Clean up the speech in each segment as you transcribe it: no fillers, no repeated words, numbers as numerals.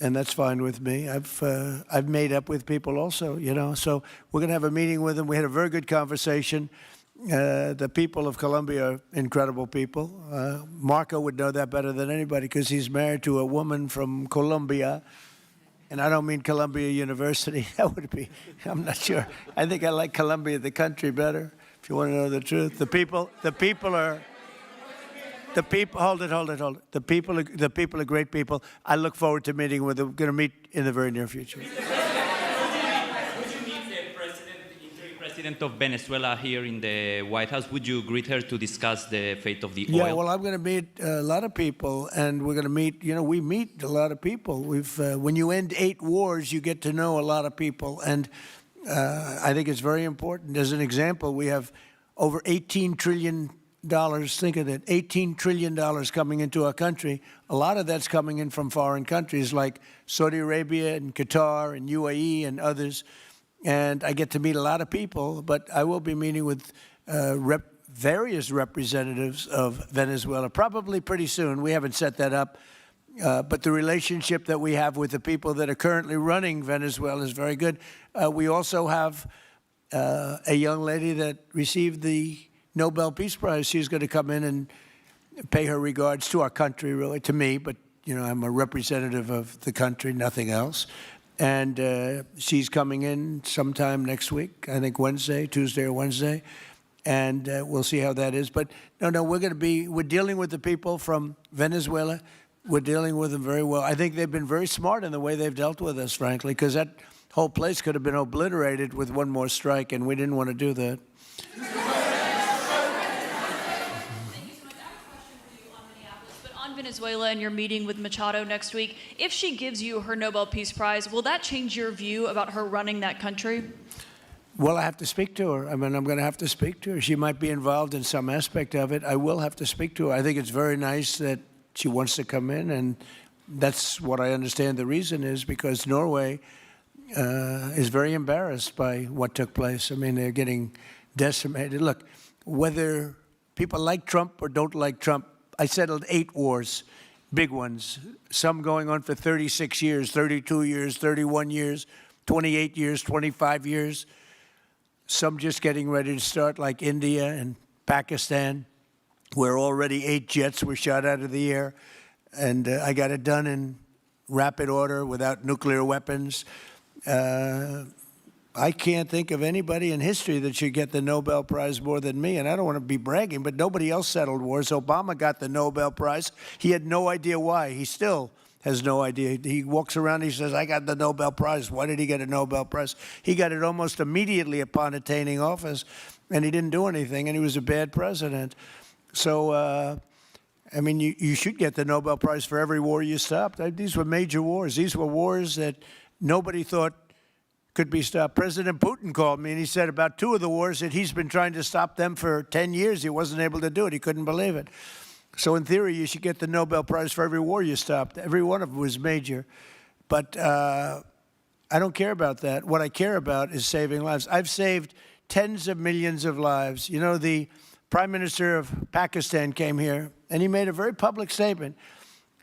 and that's fine with me. I've made up with people also, you know. So we're going to have a meeting with them. We had a very good conversation. The people of Colombia are incredible people. Marco would know that better than anybody because he's married to a woman from Colombia. And I don't mean Columbia University. That would be, I'm not sure. I think I like Colombia, the country, better, if you want to know the truth. The people are... hold it. The people are great people. I look forward to meeting with them. We're going to meet in the very near future. Would you meet the interim president of Venezuela here in the White House? Would you greet her to discuss the fate of the oil? Yeah, well, I'm going to meet a lot of people, and we're going to meet, you know, we meet a lot of people. When you end 8 wars, you get to know a lot of people, and I think it's very important. As an example, we have over $18 trillion. Think of it, $18 trillion coming into our country. A lot of that's coming in from foreign countries like Saudi Arabia and Qatar and UAE and others. And I get to meet a lot of people, but I will be meeting with various representatives of Venezuela, probably pretty soon. We haven't set that up. But the relationship that we have with the people that are currently running Venezuela is very good. We also have a young lady that received the Nobel Peace Prize. She's going to come in and pay her regards to our country, really, to me, but, you know, I'm a representative of the country, nothing else. And she's coming in sometime next week, I think Tuesday or Wednesday, and we'll see how that is. But no, we're dealing with the people from Venezuela. We're dealing with them very well. I think they've been very smart in the way they've dealt with us, frankly, because that whole place could have been obliterated with one more strike, and we didn't want to do that. Venezuela and your meeting with Machado next week, if she gives you her Nobel Peace Prize, will that change your view about her running that country? Well, I have to speak to her. I mean, I'm going to have to speak to her. She might be involved in some aspect of it. I will have to speak to her. I think it's very nice that she wants to come in, and that's what I understand the reason is, because Norway is very embarrassed by what took place. I mean, they're getting decimated. Look, whether people like Trump or don't like Trump, I settled 8 wars, big ones, some going on for 36 years, 32 years, 31 years, 28 years, 25 years, some just getting ready to start, like India and Pakistan, where already 8 jets were shot out of the air, and I got it done in rapid order without nuclear weapons. I can't think of anybody in history that should get the Nobel Prize more than me, and I don't want to be bragging, but nobody else settled wars. Obama got the Nobel Prize. He had no idea why. He still has no idea. He walks around, he says, I got the Nobel Prize. Why did he get a Nobel Prize? He got it almost immediately upon attaining office, and he didn't do anything, and he was a bad president. So, I mean, you should get the Nobel Prize for every war you stopped. These were major wars. These were wars that nobody thought could be stopped. President Putin called me, and he said about 2 of the wars that he's been trying to stop them for 10 years. He wasn't able to do it. He couldn't believe it. So in theory, you should get the Nobel Prize for every war you stopped. Every one of them was major. But I don't care about that. What I care about is saving lives. I've saved tens of millions of lives. You know, the Prime Minister of Pakistan came here, and he made a very public statement.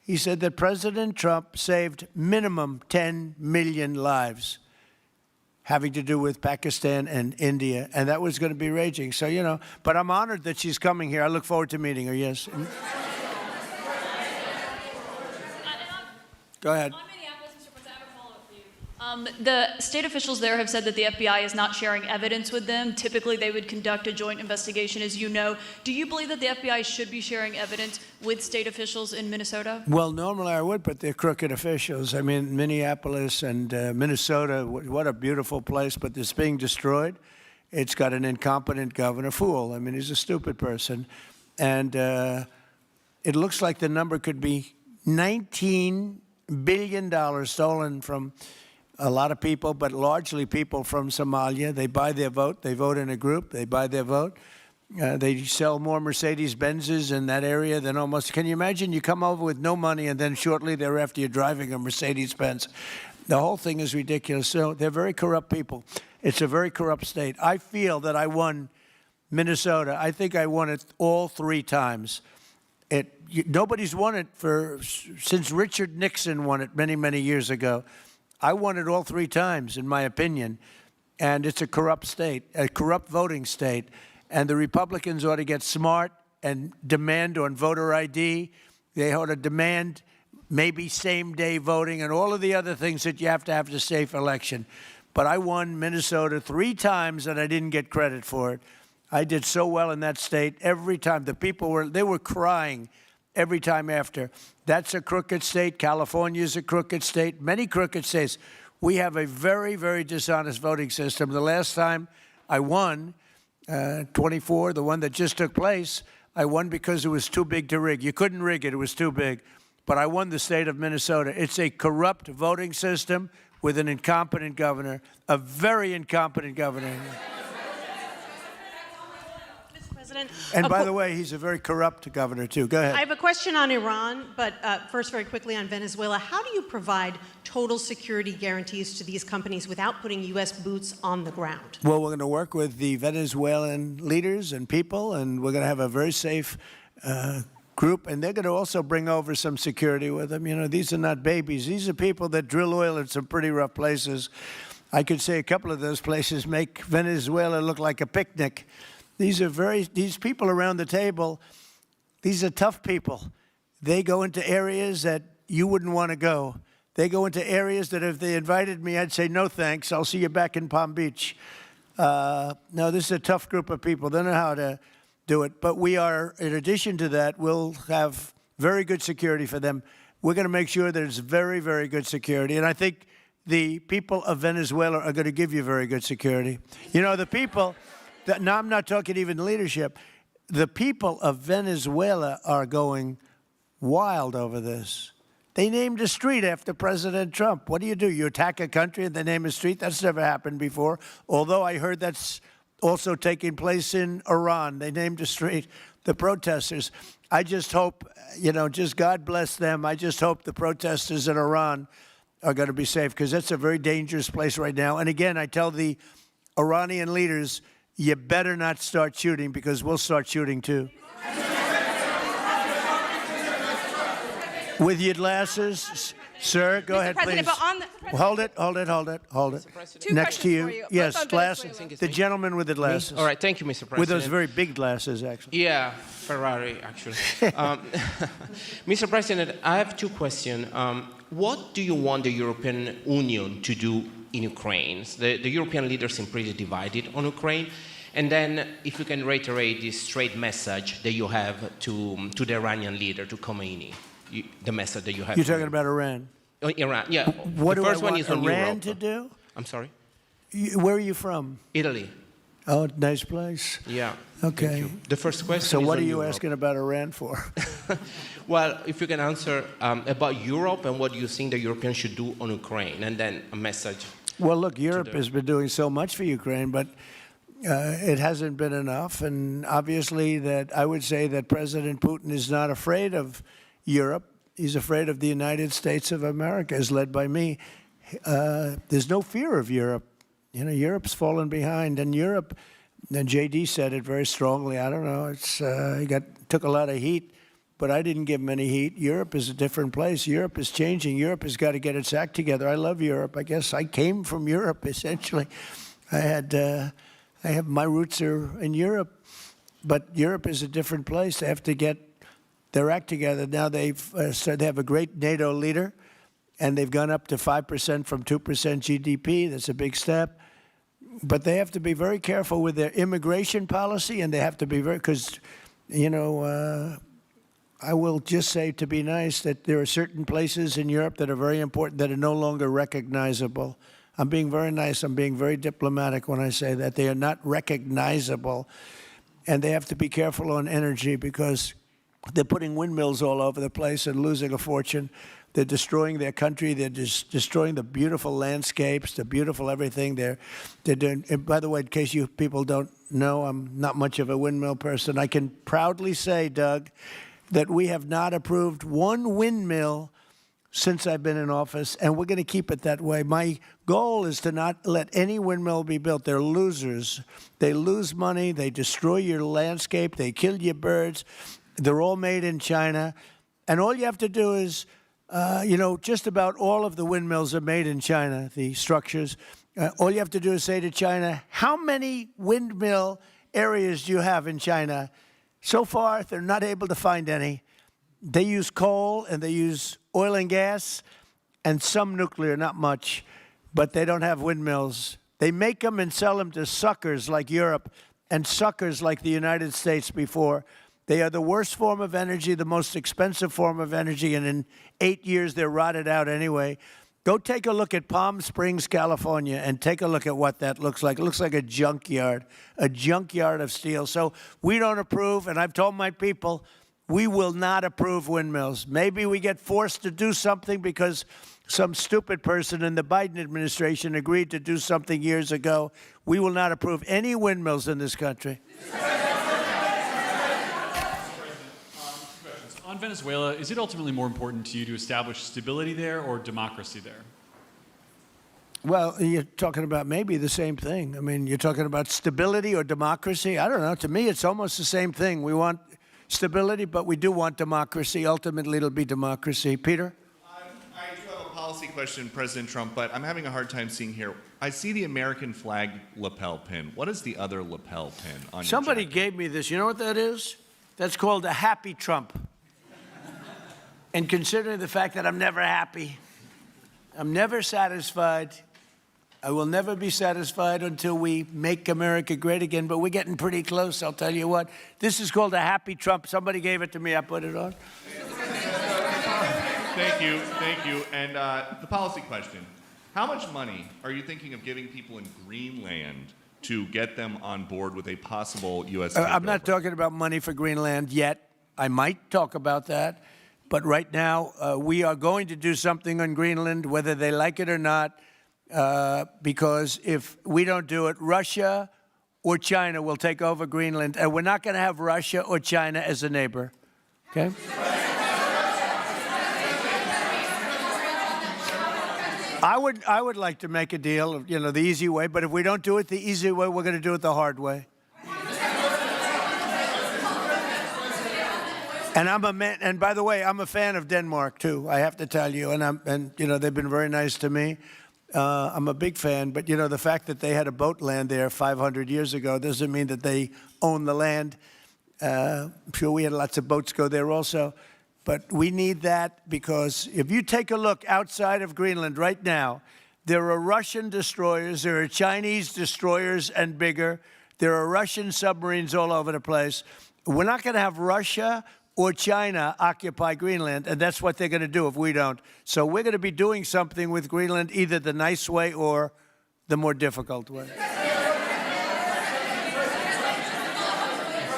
He said that President Trump saved minimum 10 million lives having to do with Pakistan and India, and that was going to be raging. So, you know, but I'm honored that she's coming here. I look forward to meeting her, yes. Go ahead. The state officials there have said that the FBI is not sharing evidence with them. Typically, they would conduct a joint investigation, as you know. Do you believe that the FBI should be sharing evidence with state officials in Minnesota? Well, normally I would, but they're crooked officials. I mean, Minneapolis and Minnesota, what a beautiful place, but it's being destroyed. It's got an incompetent governor, fool. I mean, he's a stupid person. And it looks like the number could be $19 billion stolen from a lot of people, but largely people from Somalia. They buy their vote. They vote in a group. They buy their vote. They sell more Mercedes-Benzes in that area than almost. Can you imagine? You come over with no money, and then shortly thereafter you're driving a Mercedes-Benz. The whole thing is ridiculous. So they're very corrupt people. It's a very corrupt state. I feel that I won Minnesota. I think I won it all 3 times. Nobody's won it since Richard Nixon won it many, many years ago. I won it all 3 times, in my opinion, and it's a corrupt state, a corrupt voting state, and the Republicans ought to get smart and demand on voter ID. They ought to demand maybe same-day voting and all of the other things that you have to have a safe election. But I won Minnesota 3 times, and I didn't get credit for it. I did so well in that state every time. The people were crying every time after. That's a crooked state. California's a crooked state. Many crooked states. We have a very, very dishonest voting system. The last time I won, 24, the one that just took place, I won because it was too big to rig. You couldn't rig it. It was too big. But I won the state of Minnesota. It's a corrupt voting system with an incompetent governor, a very incompetent governor. And by the way, he's a very corrupt governor, too. Go ahead. I have a question on Iran, but first, very quickly on Venezuela. How do you provide total security guarantees to these companies without putting U.S. boots on the ground? Well, we're going to work with the Venezuelan leaders and people, and we're going to have a very safe group, and they're going to also bring over some security with them. You know, these are not babies. These are people that drill oil in some pretty rough places. I could say a couple of those places make Venezuela look like a picnic. These people around the table, these are tough people. They go into areas that you wouldn't want to go. They go into areas that if they invited me, I'd say, no thanks, I'll see you back in Palm Beach. No, this is a tough group of people. They know how to do it. But we are, in addition to that, we'll have very good security for them. We're going to make sure that it's very, very good security. And I think the people of Venezuela are going to give you very good security. You know, the people... Now, I'm not talking even leadership. The people of Venezuela are going wild over this. They named a street after President Trump. What do? You attack a country and they name a street? That's never happened before, although I heard that's also taking place in Iran. They named a street. The protesters. I just hope, you know, just God bless them. I just hope the protesters in Iran are going to be safe, because that's a very dangerous place right now. And again, I tell the Iranian leaders, you better not start shooting, because we'll start shooting too. With your glasses, sir, go ahead, please. Hold it. Next to you. Yes, glasses. The gentleman with the glasses. All right, thank you, Mr. President. With those very big glasses, actually. Yeah, Ferrari, actually. Mr. President, I have 2 questions. What do you want the European Union to do in Ukraine? The European leaders seem pretty divided on Ukraine. And then, if you can reiterate this straight message that you have to the Iranian leader, to Khomeini, the message that you have. You're talking about Iran? Iran, yeah. What the do first I want one is on Iran Europe. to do? I'm sorry? Where are you from? Italy. Oh, nice place. Yeah. Okay. Thank you. The first question So is what on are you Europe. asking about Iran for? Well, if you can answer about Europe and what you think the Europeans should do on Ukraine, and then a message. Well, look, Europe has been doing so much for Ukraine, but it hasn't been enough. And obviously that I would say that President Putin is not afraid of Europe. He's afraid of the United States of America, as led by me. There's no fear of Europe. You know, Europe's fallen behind. And Europe, and J.D. said it very strongly. I don't know. He took a lot of heat, but I didn't give him any heat. Europe is a different place. Europe is changing. Europe has got to get its act together. I love Europe. I guess I came from Europe, essentially. My roots are in Europe, but Europe is a different place. They have to get their act together. Now they have a great NATO leader, and they've gone up to 5% from 2% GDP. That's a big step. But they have to be very careful with their immigration policy, and they have to be because, you know, I will just say, to be nice, that there are certain places in Europe that are very important that are no longer recognizable. I'm being very nice. I'm being very diplomatic when I say that. They are not recognizable, and they have to be careful on energy, because they're putting windmills all over the place and losing a fortune. They're destroying their country. They're just destroying the beautiful landscapes, the beautiful everything. They're doing. And by the way, in case you people don't know, I'm not much of a windmill person. I can proudly say, Doug, that we have not approved one windmill since I've been in office, and we're going to keep it that way. My goal is to not let any windmill be built. They're losers. They lose money. They destroy your landscape. They kill your birds. They're all made in China. And all you have to do is, just about all of the windmills are made in China, the structures. All you have to do is say to China, how many windmill areas do you have in China? So far, they're not able to find any. They use coal and they use oil and gas and some nuclear, not much, but they don't have windmills. They make them and sell them to suckers like Europe and suckers like the United States before. They are the worst form of energy, the most expensive form of energy, and in 8 years they're rotted out anyway. Go take a look at Palm Springs, California, and take a look at what that looks like. It looks like a junkyard of steel. So we don't approve, and I've told my people, we will not approve windmills. Maybe we get forced to do something because some stupid person in the Biden administration agreed to do something years ago. We will not approve any windmills in this country. On Venezuela, is it ultimately more important to you to establish stability there or democracy there? Well, you're talking about maybe the same thing. I mean, you're talking about stability or democracy. I don't know. To me, it's almost the same thing. We want stability, but we do want democracy. Ultimately, it'll be democracy. Peter? I do have a policy question, President Trump, but I'm having a hard time seeing here. I see the American flag lapel pin. What is the other lapel pin on Somebody your jacket? gave me this. You know what that is? That's called a happy Trump. And considering the fact that I'm never happy, I'm never satisfied, I will never be satisfied until we make America great again, but we're getting pretty close, I'll tell you what. This is called a happy Trump. Somebody gave it to me, I put it on. Thank you. And the policy question. How much money are you thinking of giving people in Greenland to get them on board with a possible U.S. takeover? I'm not talking about money for Greenland yet. I might talk about that. But right now, we are going to do something on Greenland, whether they like it or not, because if we don't do it, Russia or China will take over Greenland, and we're not going to have Russia or China as a neighbor. Okay? I would like to make a deal, the easy way, but if we don't do it the easy way, we're going to do it the hard way. And I'm a man, and by the way, I'm a fan of Denmark too. I have to tell you, and they've been very nice to me. I'm a big fan, but the fact that they had a boat land there 500 years ago doesn't mean that they own the land. I'm sure we had lots of boats go there also, but we need that because if you take a look outside of Greenland right now, there are Russian destroyers, there are Chinese destroyers and bigger, there are Russian submarines all over the place. We're not going to have Russia or China occupy Greenland, and that's what they're going to do if we don't. So we're going to be doing something with Greenland, either the nice way or the more difficult way.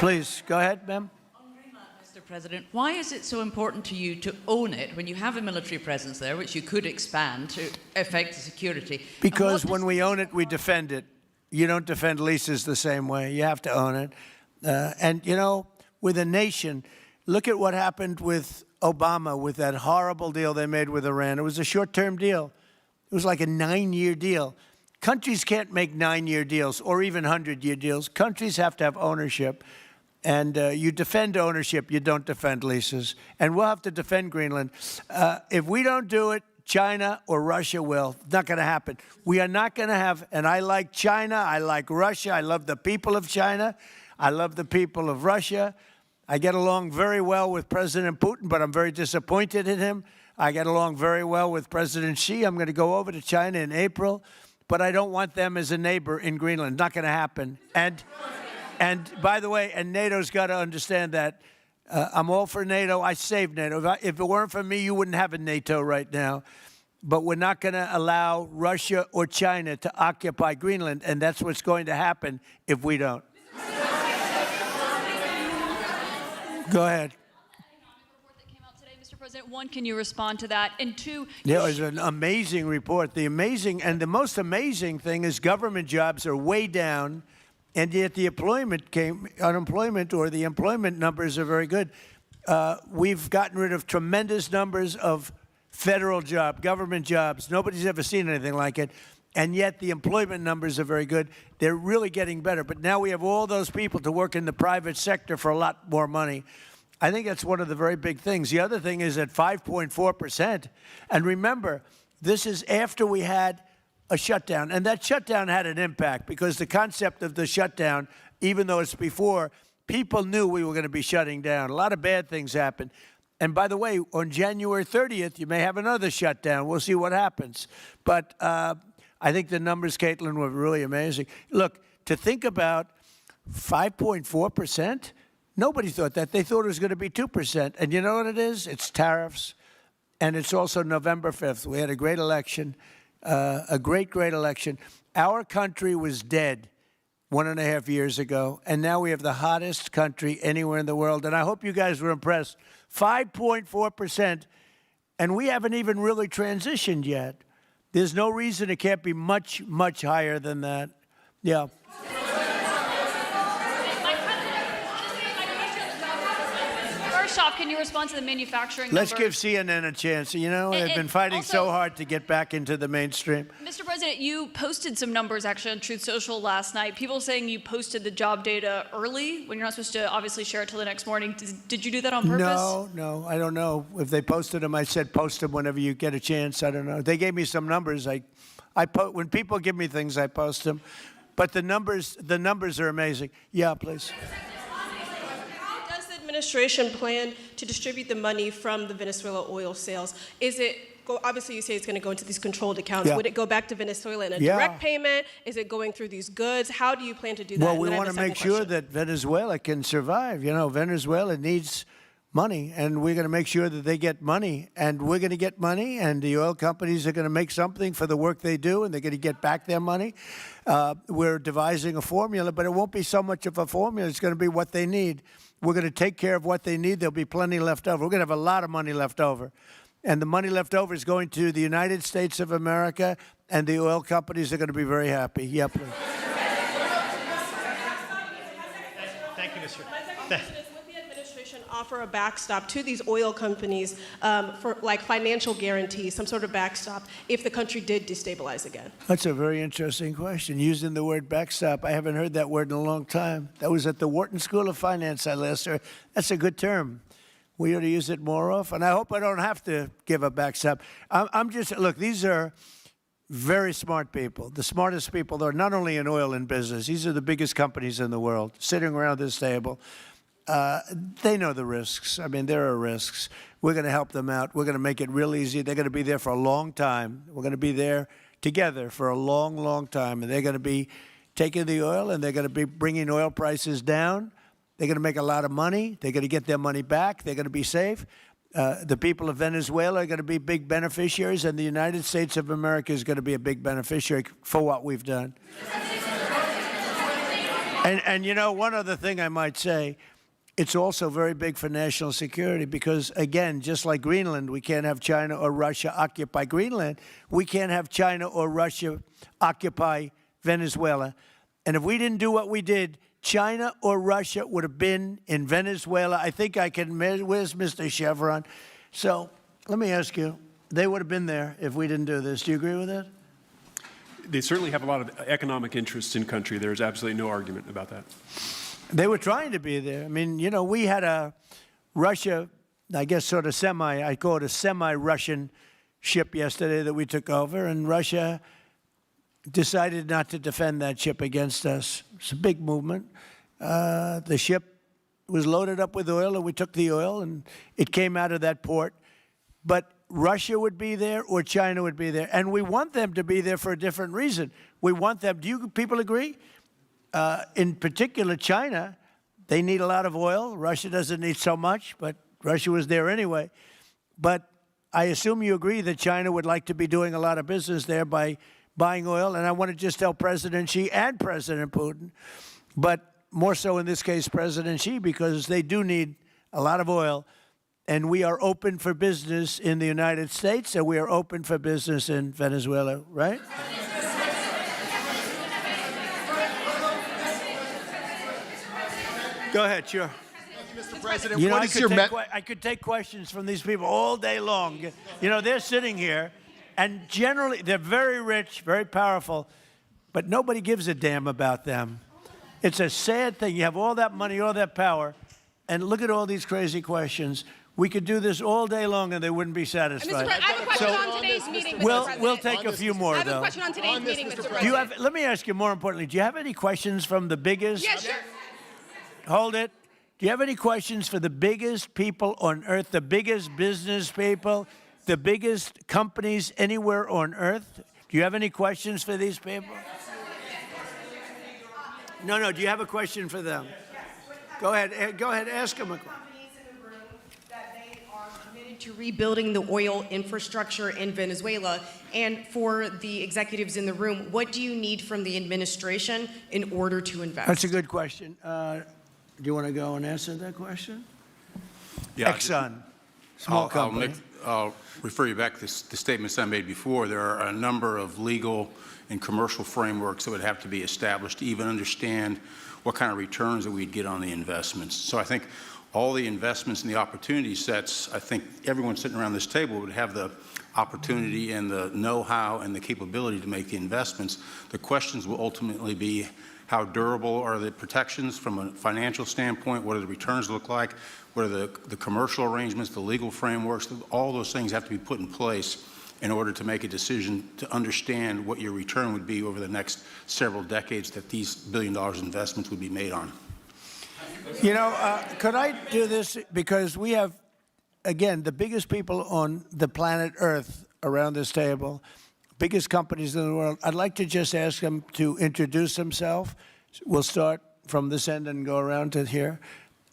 Please, go ahead, ma'am. Mr. President, why is it so important to you to own it when you have a military presence there, which you could expand to affect the security? Because when we own it, we defend it. You don't defend leases the same way. You have to own it. And, with a nation, look at what happened with Obama, with that horrible deal they made with Iran. It was a short-term deal. It was like a 9-year deal. Countries can't make 9-year deals or even 100-year deals. Countries have to have ownership. And you defend ownership, you don't defend leases. And we'll have to defend Greenland. If we don't do it, China or Russia will. It's not going to happen. We are not going to have, and I like China, I like Russia, I love the people of China, I love the people of Russia. I get along very well with President Putin, but I'm very disappointed in him. I get along very well with President Xi. I'm going to go over to China in April, but I don't want them as a neighbor in Greenland. Not going to happen. And by the way, and NATO's got to understand that. I'm all for NATO. I saved NATO. If it weren't for me, you wouldn't have a NATO right now. But we're not going to allow Russia or China to occupy Greenland, and that's what's going to happen if we don't. Go ahead. Report that came out today, Mr. President. One, can you respond to that? And two, Yeah, it was an amazing report. The most amazing thing is government jobs are way down, and yet the unemployment or the employment numbers are very good. We've gotten rid of tremendous numbers of federal government jobs. Nobody's ever seen anything like it. And yet the employment numbers are very good. They're really getting better. But now we have all those people to work in the private sector for a lot more money. I think that's one of the very big things. The other thing is at 5.4%. And remember, this is after we had a shutdown. And that shutdown had an impact because the concept of the shutdown, even though it's before, people knew we were going to be shutting down. A lot of bad things happened. And by the way, on January 30th, you may have another shutdown. We'll see what happens. But I think the numbers, Caitlin, were really amazing. Look, to think about 5.4%, nobody thought that. They thought it was going to be 2%. And you know what it is? It's tariffs. And it's also November 5th. We had a great election, a great election. Our country was dead 1.5 years ago, and now we have the hottest country anywhere in the world. And I hope you guys were impressed. 5.4%, and we haven't even really transitioned yet. There's no reason it can't be much, much higher than that. Yeah. First off, can you respond to the manufacturing Let's numbers? give CNN a chance. You know, they've been fighting also, so hard to get back into the mainstream. Mr. President, you posted some numbers actually on Truth Social last night. People saying you posted the job data early when you're not supposed to obviously share it till the next morning. Did you do that on purpose? No, I don't know. If they posted them, I said post them whenever you get a chance. I don't know. They gave me some numbers. When people give me things, I post them. But the numbers are amazing. Yeah, please. How does the administration plan to distribute the money from the Venezuela oil sales? Is it, obviously you say it's going to go into these controlled accounts. Yeah. Would it go back to Venezuela in a Yeah. direct payment? Is it going through these goods? How do you plan to do that? Well, And we then I have want to a make second sure question. that Venezuela can survive. You know, Venezuela needs money, and we're going to make sure that they get money, and we're going to get money, and the oil companies are going to make something for the work they do, and they're going to get back their money. We're devising a formula, but it won't be so much of a formula. It's going to be what they need. We're going to take care of what they need. There'll be plenty left over. We're going to have a lot of money left over. And the money left over is going to the United States of America, and the oil companies are going to be very happy. Yeah, please. Thank you, Mr. My second question is, would the administration offer a backstop to these oil companies for like financial guarantees, some sort of backstop, if the country did destabilize again? That's a very interesting question. Using the word backstop, I haven't heard that word in a long time. That was at the Wharton School of Finance I last heard. That's a good term. We ought to use it more often. I hope I don't have to give a backstop. I'm just, look, these are very smart people, the smartest people. They're not only in oil and business. These are the biggest companies in the world sitting around this table. They know the risks. I mean, there are risks. We're going to help them out. We're going to make it real easy. They're going to be there for a long time. We're going to be there together for a long, long time. And they're going to be taking the oil, and they're going to be bringing oil prices down. They're going to make a lot of money. They're going to get their money back. They're going to be safe. The people of Venezuela are going to be big beneficiaries, and the United States of America is going to be a big beneficiary for what we've done. And you know, one other thing I might say, it's also very big for national security because, again, just like Greenland, we can't have China or Russia occupy Greenland. We can't have China or Russia occupy Venezuela. And if we didn't do what we did, China or Russia would have been in Venezuela. I think I can measure. Where's Mr. Chevron? So let me ask you, they would have been there if we didn't do this. Do you agree with that? They certainly have a lot of economic interests in country. There's absolutely no argument about that. They were trying to be there. I mean, you know, we had a Russia, I guess sort of I call it a semi-Russian ship yesterday that we took over, and Russia decided not to defend that ship against us. It's a big movement. The ship was loaded up with oil, and we took the oil, and it came out of that port. But Russia would be there or China would be there. And we want them to be there for a different reason. We want them, do you people agree? In particular, China, they need a lot of oil. Russia doesn't need so much, but Russia was there anyway. But I assume you agree that China would like to be doing a lot of business there by buying oil. And I want to just tell President Xi and President Putin, but more so in this case, President Xi, because they do need a lot of oil. And we are open for business in the United States, and we are open for business in Venezuela, right? Go ahead, sure. Mr. President, You know, what is your I could take questions from these people all day long. You know, they're sitting here, and generally they're very rich, very powerful, but nobody gives a damn about them. It's a sad thing. You have all that money, all that power, and look at all these crazy questions. We could do this all day long and they wouldn't be satisfied. I have a question on today's meeting, Mr. President. We'll take a few more, I have though. a question on today's meeting, Mr. President. Do you have, let me ask you more importantly, do you have any questions from the biggest? Yeah, sure. Hold it. Do you have any questions for the biggest people on earth, the biggest business people, the biggest companies anywhere on earth? Do you have any questions for these people? No, do you have a question for them? Go ahead, ask them a question. To rebuilding the oil infrastructure in Venezuela. And for the executives in the room, what do you need from the administration in order to invest? That's a good question. Do you want to go and answer that question? Yeah, Exxon, small company. I'll refer you back to the statements I made before. There are a number of legal and commercial frameworks that would have to be established to even understand what kind of returns that we'd get on the investments. So I think all the investments and the opportunity sets, I think everyone sitting around this table would have the opportunity and the know-how and the capability to make the investments. The questions will ultimately be how durable are the protections from a financial standpoint, what do the returns look like, what are the commercial arrangements, the legal frameworks, all those things have to be put in place in order to make a decision to understand what your return would be over the next several decades that these $1 billion investments would be made on. You know, could I do this? Because we have, again, the biggest people on the planet Earth around this table, biggest companies in the world. I'd like to just ask them to introduce themselves. We'll start from this end and go around to here.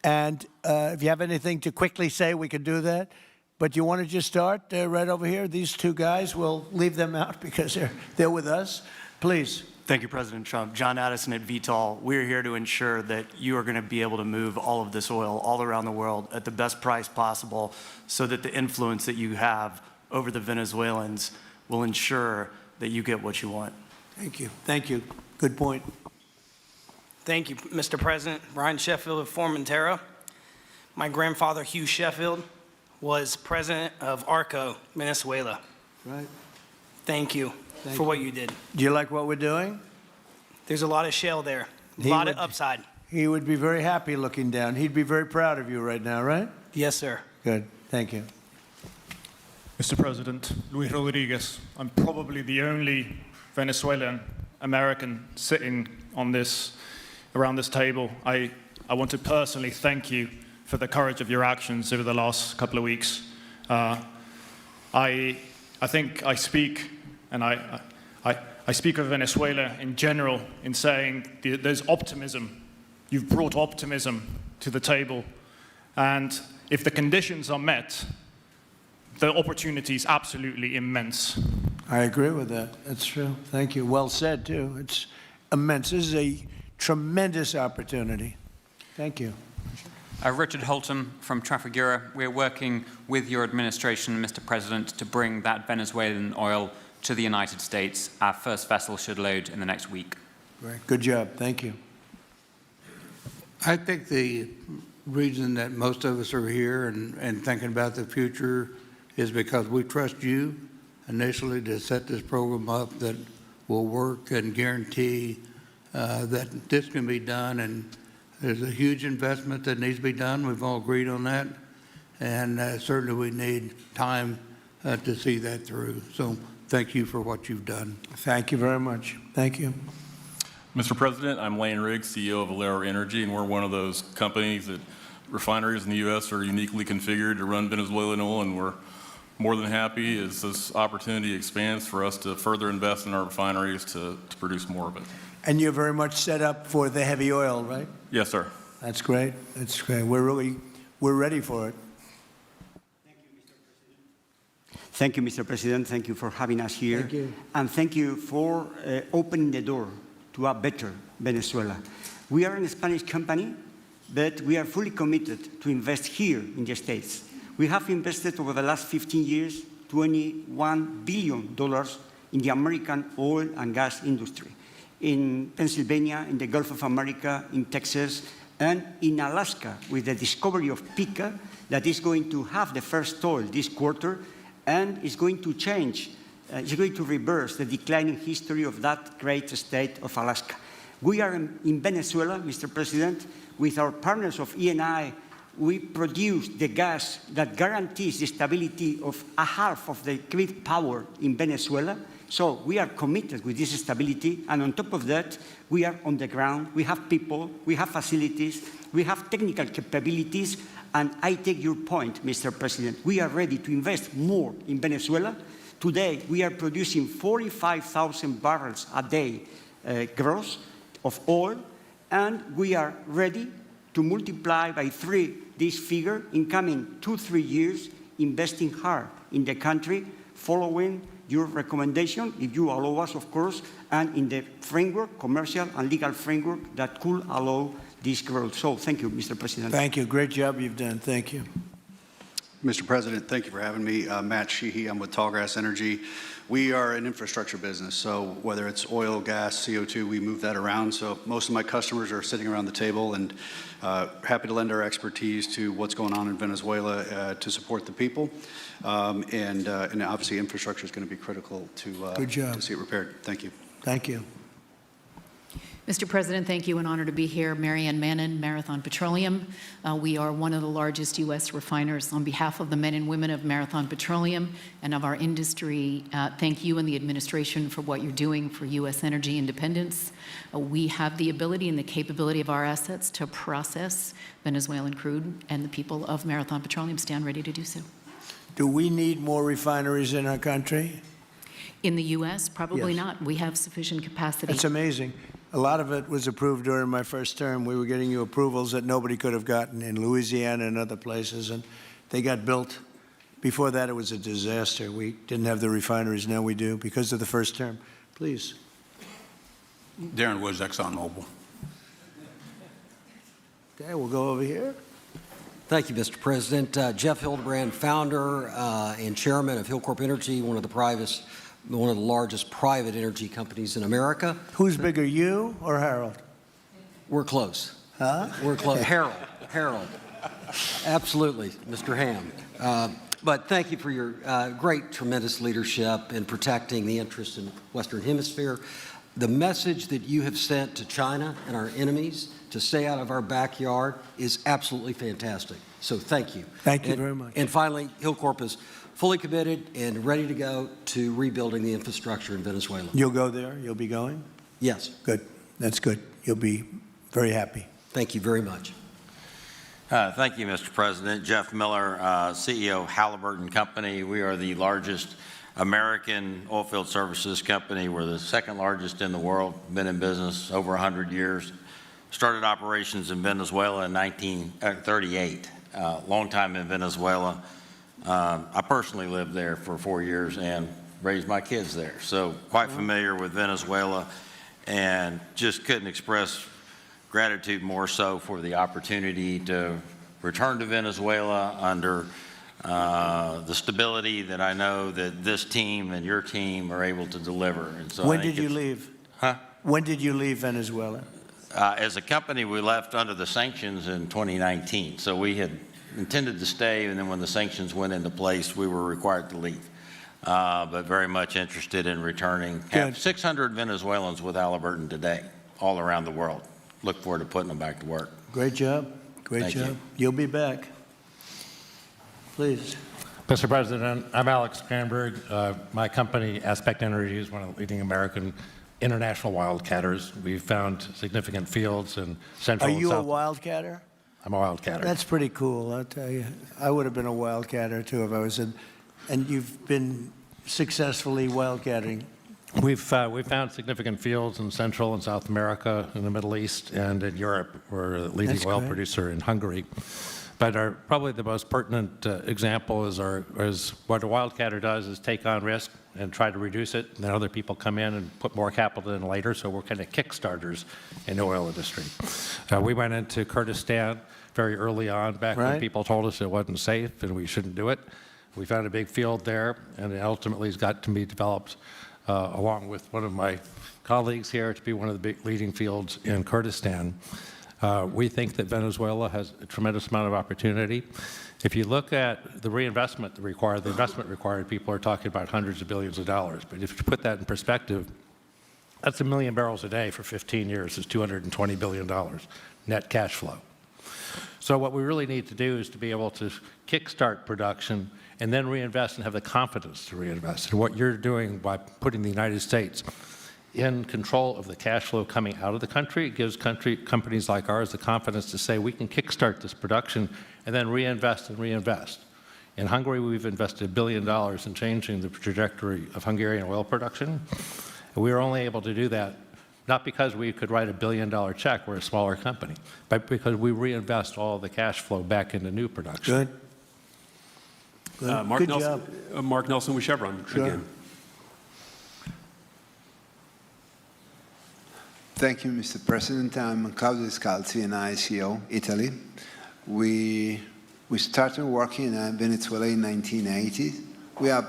And if you have anything to quickly say, we can do that. But you want to just start right over here? These two guys, we'll leave them out because they're with us. Please. Thank you, President Trump. John Addison at VTOL. We're here to ensure that you are going to be able to move all of this oil all around the world at the best price possible so that the influence that you have over the Venezuelans will ensure that you get what you want. Thank you. Thank you. Good point. Thank you, Mr. President. Brian Sheffield of Formentera. My grandfather, Hugh Sheffield, was president of ARCO, Venezuela. Right. Thank you for what you did. Do you like what we're doing? There's a lot of shale there, a lot of upside. He would be very happy looking down. He'd be very proud of you right now, right? Yes, sir. Good. Thank you. Mr. President, Luis Rodriguez. I'm probably the only Venezuelan American sitting on around this table. I want to personally thank you for the courage of your actions over the last couple of weeks. I think I speak, and I speak of Venezuela in general in saying there's optimism. You've brought optimism to the table, and if the conditions are met, the opportunity is absolutely immense. I agree with that. That's true. Thank you. Well said, too. It's immense. This is a tremendous opportunity. Thank you. Richard Holton from Trafigura. We're working with your administration, Mr. President, to bring that Venezuelan oil to the United States. Our first vessel should load in the next week. Great. Good job. Thank you. I think the reason that most of us are here and thinking about the future is because we trust you initially to set this program up that will work and guarantee that this can be done. And there's a huge investment that needs to be done. We've all agreed on that. And certainly we need time to see that through. So thank you for what you've done. Thank you very much. Thank you. Mr. President, I'm Lane Riggs, CEO of Valero Energy, and we're one of those companies that refineries in the U.S. are uniquely configured to run Venezuelan oil, and we're more than happy as this opportunity expands for us to further invest in our refineries to produce more of it. And you're very much set up for the heavy oil, right? Yes, sir. That's great. That's great. We're ready for it. Thank you, Mr. President. Thank you for having us here. Thank you. And thank you for opening the door to a better Venezuela. We are a Spanish company, but we are fully committed to invest here in the States. We have invested over the last 15 years $21 billion in the American oil and gas industry, in Pennsylvania, in the Gulf of America, in Texas, and in Alaska with the discovery of Pica that is going to have the first oil this quarter and is going to change, is going to reverse the declining history of that great state of Alaska. We are in Venezuela, Mr. President, with our partners of Eni we produce the gas that guarantees the stability of a half of the grid power in Venezuela. So we are committed with this stability, and on top of that, we are on the ground, we have people, we have facilities, we have technical capabilities, and I take your point, Mr. President. We are ready to invest more in Venezuela. Today, we are producing 45,000 barrels a day gross of oil, and we are ready to multiply by 3 this figure in coming 2-3 years, investing hard in the country, following your recommendation, if you allow us, of course, and in the framework, commercial and legal framework that could allow this growth. So thank you, Mr. President. Thank you. Great job you've done. Thank you. Mr. President, thank you for having me. Matt Sheehy, I'm with Tallgrass Energy. We are an infrastructure business, so whether it's oil, gas, CO2, we move that around. So most of my customers are sitting around the table, and happy to lend our expertise to what's going on in Venezuela to support the people. And obviously infrastructure is going to be critical to see it repaired. Thank you. Thank you. Mr. President, thank you. An honor to be here. Marianne Mannon, Marathon Petroleum. We are one of the largest U.S. refiners. On behalf of the men and women of Marathon Petroleum and of our industry, thank you and the administration for what you're doing for U.S. energy independence. We have the ability and the capability of our assets to process Venezuelan crude, and the people of Marathon Petroleum stand ready to do so. Do we need more refineries in our country? In the U.S., probably Yes. not. We have sufficient capacity. That's amazing. A lot of it was approved during my first term. We were getting you approvals that nobody could have gotten in Louisiana and other places, and they got built. Before that, it was a disaster. We didn't have the refineries. Now we do because of the first term. Please. Darren Woods, ExxonMobil. Okay, we'll go over here. Thank you, Mr. President. Jeff Hildebrand, founder and chairman of Hillcorp Energy, one of the largest private energy companies in America. Who's bigger, you or Harold? We're close. Huh? We're close. Harold. Absolutely, Mr. Ham. But thank you for your great, tremendous leadership in protecting the interests in the Western Hemisphere. The message that you have sent to China and our enemies to stay out of our backyard is absolutely fantastic. So thank you. Thank you very much. And finally, Hillcorp is fully committed and ready to go to rebuilding the infrastructure in Venezuela. You'll go there? You'll be going? Yes. Good. That's good. You'll be very happy. Thank you very much. Thank you, Mr. President. Jeff Miller, CEO of Halliburton Company. We are the largest American oilfield services company. We're the second largest in the world. Been in business over 100 years. Started operations in Venezuela in 1938. Long time in Venezuela. I personally lived there for 4 years and raised my kids there. So quite familiar with Venezuela, and just couldn't express gratitude more so for the opportunity to return to Venezuela under the stability that I know that this team and your team are able to deliver. And so When did you leave? Huh? When did you leave Venezuela? As a company, we left under the sanctions in 2019. So we had intended to stay, and then when the sanctions went into place, we were required to leave. But very much interested in returning. Have 600 Venezuelans with Halliburton today, all around the world. Look forward to putting them back to work. Great job. Great Thank job. you. You'll be back. Please. Mr. President, I'm Alex Granberg. My company, Aspect Energy, is one of the leading American international wildcatters. We've found significant fields in Central and Are you a South. wildcatter? I'm a wildcatter. That's pretty cool, I'll tell you. I would have been a wildcatter, too, if I was in. And you've been successfully wildcatting. We've found significant fields in Central and South America, in the Middle East, and in Europe. We're a leading That's oil great. producer in Hungary. But probably the most pertinent example is what a wildcatter does is take on risk and try to reduce it, and then other people come in and put more capital in later, so we're kind of kickstarters in the oil industry. We went into Kurdistan very early on, back when people told us it wasn't safe and we shouldn't do it. We found a big field there, and it ultimately has got to be developed along with one of my colleagues here to be one of the big leading fields in Kurdistan. We think that Venezuela has a tremendous amount of opportunity. If you look at the reinvestment required, the investment required, people are talking about hundreds of billions of dollars. But if you put that in perspective, that's 1 million barrels a day for 15 years is $220 billion net cash flow. So what we really need to do is to be able to kickstart production and then reinvest and have the confidence to reinvest. And what you're doing by putting the United States in control of the cash flow coming out of the country, it gives companies like ours the confidence to say we can kickstart this production and then reinvest and reinvest. In Hungary, we've invested $1 billion in changing the trajectory of Hungarian oil production. And we were only able to do that not because we could write $1 billion check, we're a smaller company, but because we reinvest all the cash flow back into new production. Good. Mark Good Nelson, job. Mark Nelson with Chevron again. Thank you, Mr. President. I'm Claudio Scalzi, and ICO, Italy. We started working in Venezuela in 1980. We have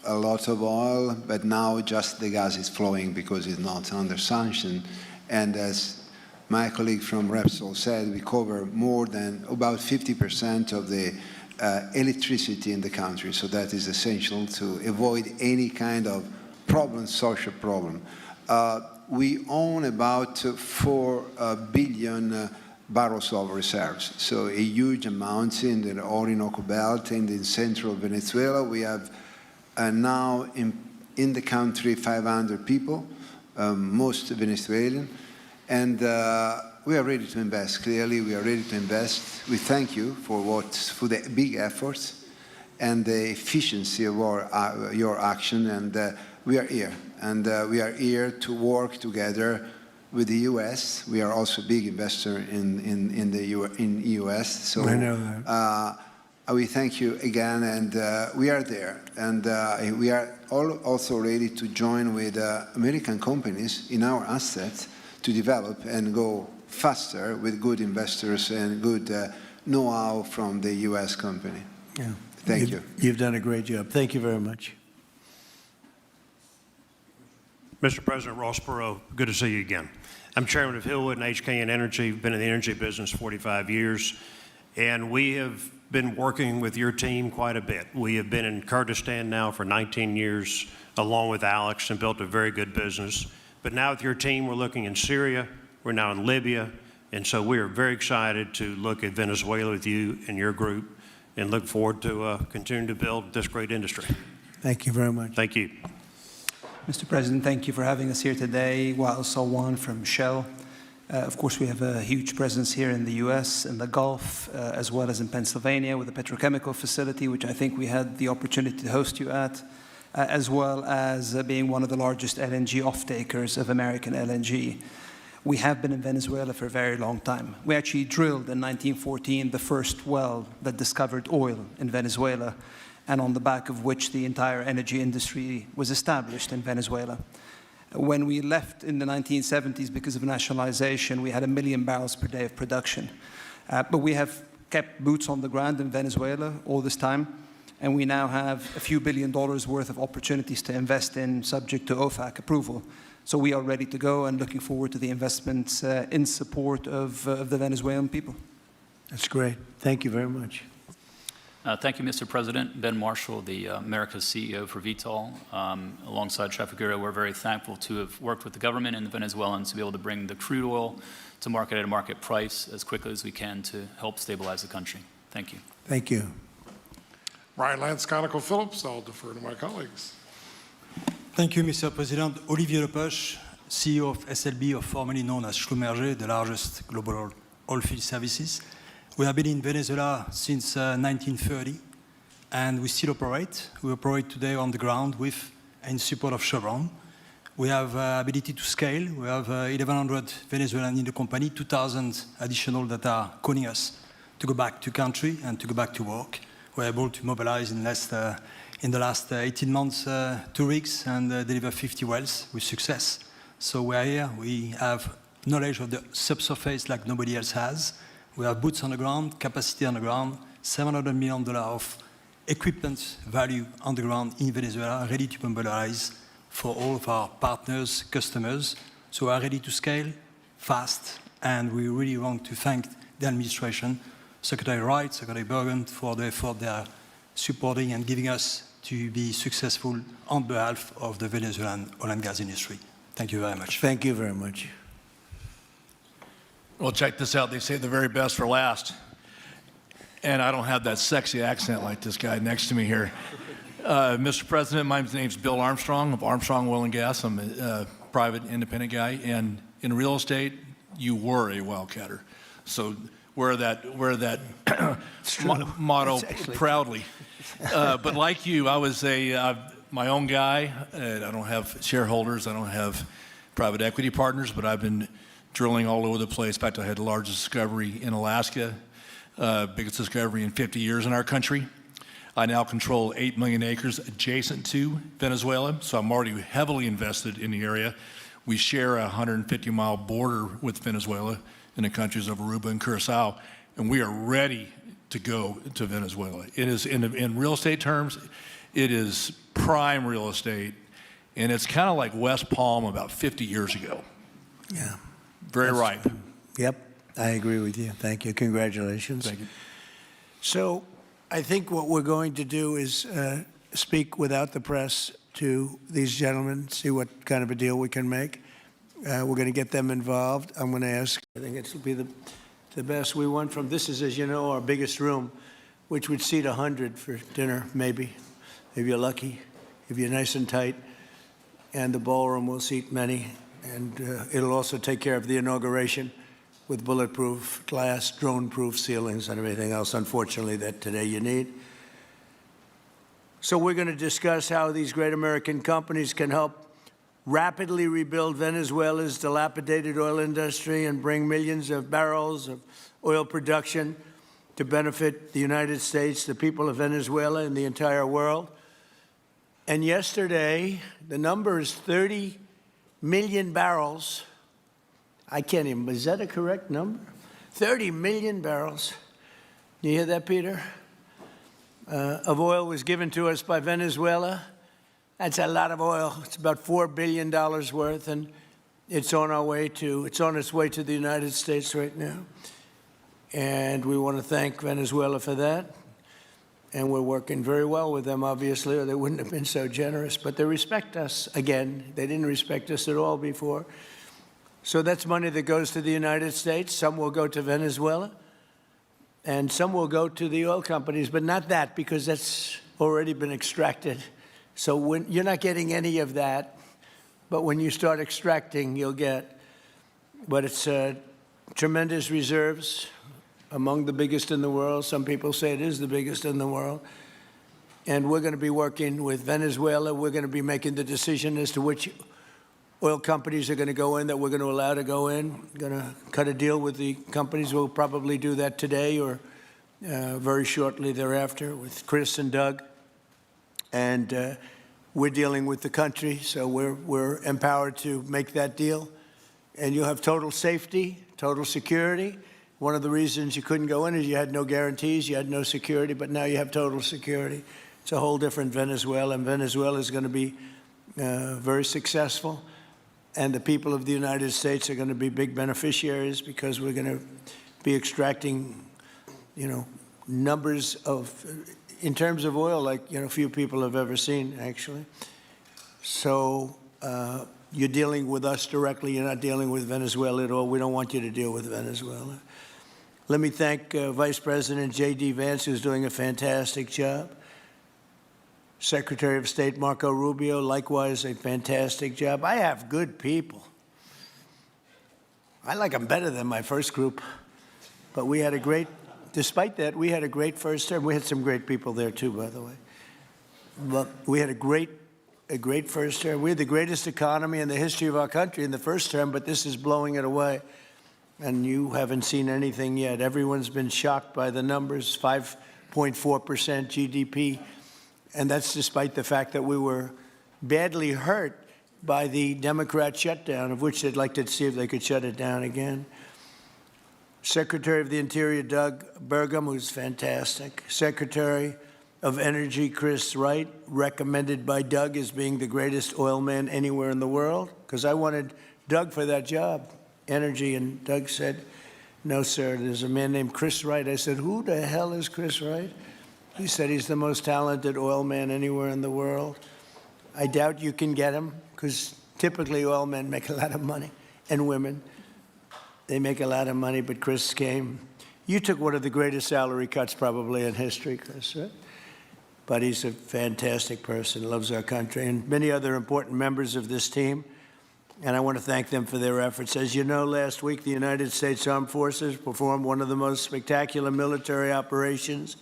a lot of oil, but now just the gas is flowing because it's not under sanction. And as my colleague from Repsol said, we cover more than about 50% of the electricity in the country. So that is essential to avoid any kind of problem, social problem. We own about 4 billion barrels of reserves, so a huge amount in the Orinoco Belt and in central Venezuela. We have now in the country 500 people, most Venezuelan, and we are ready to invest. Clearly, we are ready to invest. We thank you for the big efforts and the efficiency of your action, and we are here. And we are here to work together with the U.S. We are also a big investor in the U.S. So I know that. We thank you again, and we are there. And we are also ready to join with American companies in our assets to develop and go faster with good investors and good know-how from the U.S. company. Yeah. Thank you. You've done a great job. Thank you very much. Mr. President, Ross Perot, good to see you again. I'm chairman of Hillwood and HKN Energy. I've been in the energy business 45 years, and we have been working with your team quite a bit. We have been in Kurdistan now for 19 years, along with Alex, and built a very good business. But now with your team, we're looking in Syria, we're now in Libya, and so we are very excited to look at Venezuela with you and your group, and look forward to continuing to build this great industry. Thank you very much. Thank you. Mr. President, thank you for having us here today. Wael Salwan from Shell. Of course, we have a huge presence here in the U.S., in the Gulf, as well as in Pennsylvania with the petrochemical facility, which I think we had the opportunity to host you at, as well as being one of the largest LNG off-takers of American LNG. We have been in Venezuela for a very long time. We actually drilled in 1914 the first well that discovered oil in Venezuela, and on the back of which the entire energy industry was established in Venezuela. When we left in the 1970s because of nationalization, we had 1 million barrels per day of production. But we have kept boots on the ground in Venezuela all this time, and we now have a few $1 billion worth of opportunities to invest in, subject to OFAC approval. So we are ready to go and looking forward to the investments in support of the Venezuelan people. That's great. Thank you very much. Thank you, Mr. President. Ben Marshall, the America's CEO for Vitol. Alongside Trafigura, we're very thankful to have worked with the government and the Venezuelans to be able to bring the crude oil to market at a market price as quickly as we can to help stabilize the country. Thank you. Thank you. Brian Lance, ConocoPhillips. I'll defer to my colleagues. Thank you, Mr. President. Olivier Lepoche, CEO of SLB, or formerly known as Schlumberger, the largest global oilfield services. We have been in Venezuela since 1930, and we still operate. We operate today on the ground with in support of Chevron. We have ability to scale. We have 1,100 Venezuelans in the company, 2,000 additional that are calling us to go back to country and to go back to work. We're able to mobilize in the last 18 months 2 rigs and deliver 50 wells with success. So we're here. We have knowledge of the subsurface like nobody else has. We have boots on the ground, capacity on the ground, $700 million of equipment value on the ground in Venezuela, ready to mobilize for all of our partners, customers. So we are ready to scale fast, and we really want to thank the administration, Secretary Wright, Secretary Bergen, for the effort they are supporting and giving us to be successful on behalf of the Venezuelan oil and gas industry. Thank you very much. Thank you very much. Well, check this out. They say the very best for last. and I don't have that sexy accent like this guy next to me here. Mr. President, my name's Bill Armstrong of Armstrong Oil and Gas. I'm a private independent guy, and in real estate, you were a wildcatter. So wear that motto proudly. But like you, I was my own guy. I don't have shareholders. I don't have private equity partners, but I've been drilling all over the place. In fact, I had the largest discovery in Alaska, biggest discovery in 50 years in our country. I now control 8 million acres adjacent to Venezuela, so I'm already heavily invested in the area. We share a 150-mile border with Venezuela in the countries of Aruba and Curacao, and we are ready to go to Venezuela. It is, in real estate terms, it is prime real estate, and it's kind of like West Palm about 50 years ago. Yeah. Very ripe. Yep, I agree with you. Thank you. Congratulations. Thank you. So I think what we're going to do is speak without the press to these gentlemen, see what kind of a deal we can make. We're going to get them involved. I'm going to ask, I think it will be the best. We went from, this is, as you know, our biggest room, which would seat 100 for dinner, maybe, if you're lucky, if you're nice and tight. And the ballroom will seat many. And it'll also take care of the inauguration with bulletproof glass, drone-proof ceilings, and everything else, unfortunately, that today you need. So we're going to discuss how these great American companies can help rapidly rebuild Venezuela's dilapidated oil industry and bring millions of barrels of oil production to benefit the United States, the people of Venezuela, and the entire world. And yesterday, the number is 30 million barrels. I can't even, is that a correct number? 30 million barrels. You hear that, Peter? Of oil was given to us by Venezuela. That's a lot of oil. It's about $4 billion worth, and it's on its way to the United States right now. And we want to thank Venezuela for that. And we're working very well with them, obviously, or they wouldn't have been so generous. But they respect us again. They didn't respect us at all before. So that's money that goes to the United States. Some will go to Venezuela, and some will go to the oil companies, but not that, because that's already been extracted. So when you're not getting any of that, but when you start extracting, you'll get. But it's tremendous reserves, among the biggest in the world. Some people say it is the biggest in the world. And we're going to be working with Venezuela. We're going to be making the decision as to which oil companies are going to go in, that we're going to allow to go in. We're going to cut a deal with the companies. We'll probably do that today or very shortly thereafter with Chris and Doug. And we're dealing with the country, so we're empowered to make that deal. And you'll have total safety, total security. One of the reasons you couldn't go in is you had no guarantees, you had no security, but now you have total security. It's a whole different Venezuela, and Venezuela is going to be very successful. And the people of the United States are going to be big beneficiaries because we're going to be extracting, numbers of, in terms of oil, like, few people have ever seen, actually. So you're dealing with us directly. You're not dealing with Venezuela at all. We don't want you to deal with Venezuela. Let me thank Vice President J.D. Vance, who's doing a fantastic job. Secretary of State Marco Rubio, likewise, a fantastic job. I have good people. I like them better than my first group. But we had a great, despite that, we had a great first term. We had some great people there, too, by the way. But we had a great first term. We had the greatest economy in the history of our country in the first term, but this is blowing it away. And you haven't seen anything yet. Everyone's been shocked by the numbers, 5.4% GDP. And that's despite the fact that we were badly hurt by the Democrat shutdown, of which they'd like to see if they could shut it down again. Secretary of the Interior, Doug Burgum, who's fantastic. Secretary of Energy, Chris Wright, recommended by Doug as being the greatest oil man anywhere in the world, because I wanted Doug for that job, energy, and Doug said, no, sir, there's a man named Chris Wright. I said, who the hell is Chris Wright? He said he's the most talented oil man anywhere in the world. I doubt you can get him, because typically oil men make a lot of money, and women. They make a lot of money, but Chris came, You took one of the greatest salary cuts probably in history, Chris, right? But he's a fantastic person, loves our country, and many other important members of this team. And I want to thank them for their efforts. As you know, last week, the United States Armed Forces performed one of the most spectacular military operations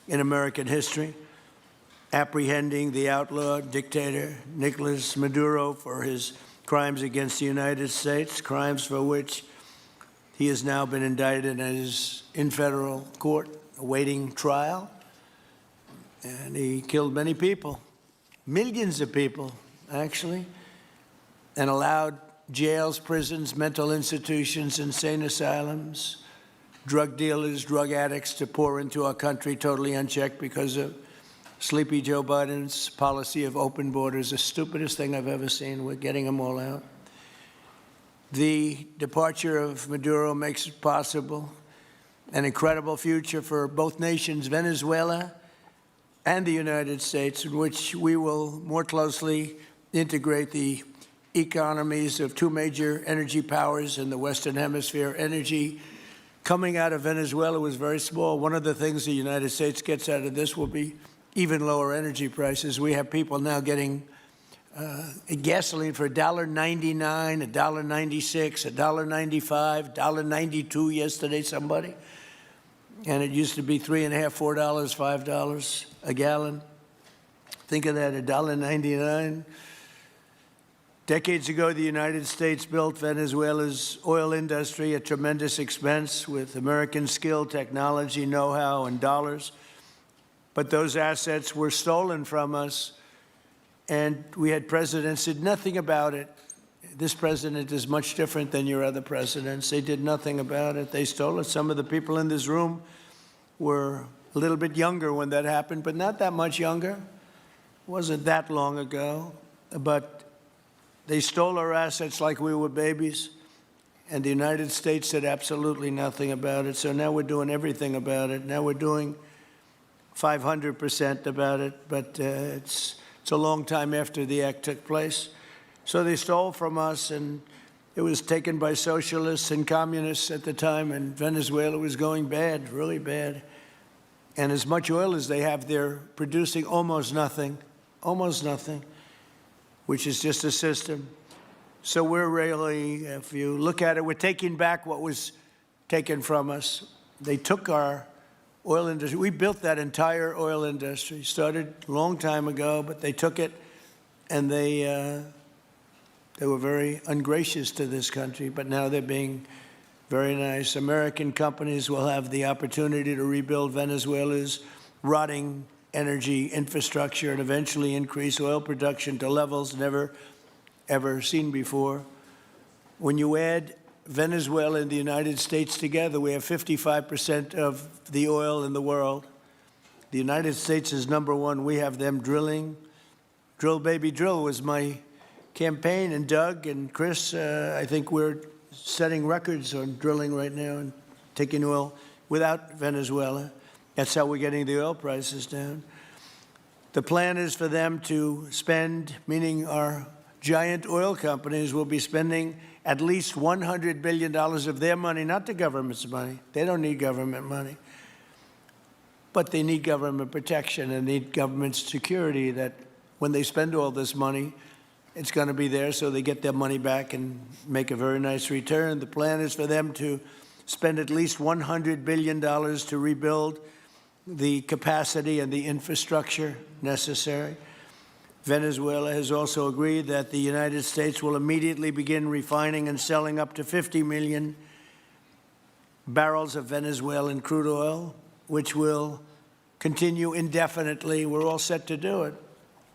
in American history, apprehending the outlaw dictator Nicolas Maduro for his crimes against the United States, crimes for which he has now been indicted and is in federal court awaiting trial. And he killed many people, millions of people, actually, and allowed jails, prisons, mental institutions, insane asylums, drug dealers, drug addicts to pour into our country totally unchecked because of sleepy Joe Biden's policy of open borders, the stupidest thing I've ever seen. We're getting them all out. The departure of Maduro makes it possible an incredible future for both nations, Venezuela and the United States, in which we will more closely integrate the economies of two major energy powers in the Western Hemisphere. Energy coming out of Venezuela was very small. One of the things the United States gets out of this will be even lower energy prices. We have people now getting gasoline for $1.99, $1.96, $1.95, $1.92 yesterday, somebody. And it used to be $3.50, $4, $5 a gallon. Think of that, $1.99. Decades ago, the United States built Venezuela's oil industry at tremendous expense with American skill, technology, know-how, and dollars. But those assets were stolen from us, and we had presidents who did nothing about it. This president is much different than your other presidents. They did nothing about it. They stole it. Some of the people in this room were a little bit younger when that happened, but not that much younger. It wasn't that long ago. But they stole our assets like we were babies, and the United States did absolutely nothing about it. So now we're doing everything about it. Now we're doing 500% about it, but it's a long time after the act took place. So they stole from us, and it was taken by socialists and communists at the time, and Venezuela was going bad, really bad. And as much oil as they have, they're producing almost nothing, which is just a system. So we're really, if you look at it, we're taking back what was taken from us. They took our oil industry. We built that entire oil industry. Started a long time ago, but they took it, and they were very ungracious to this country, but now they're being very nice. American companies will have the opportunity to rebuild Venezuela's rotting energy infrastructure and eventually increase oil production to levels never, ever seen before. When you add Venezuela and the United States together, we have 55% of the oil in the world. The United States is number one. We have them drilling. Drill, baby, drill was my campaign. And Doug and Chris, I think we're setting records on drilling right now and taking oil without Venezuela. That's how we're getting the oil prices down. The plan is for them to spend, meaning our giant oil companies will be spending at least $100 billion of their money, not the government's money. They don't need government money. But they need government protection and need government security that when they spend all this money, it's going to be there so they get their money back and make a very nice return. The plan is for them to spend at least $100 billion to rebuild the capacity and the infrastructure necessary. Venezuela has also agreed that the United States will immediately begin refining and selling up to 50 million barrels of Venezuelan crude oil, which will continue indefinitely. We're all set to do it.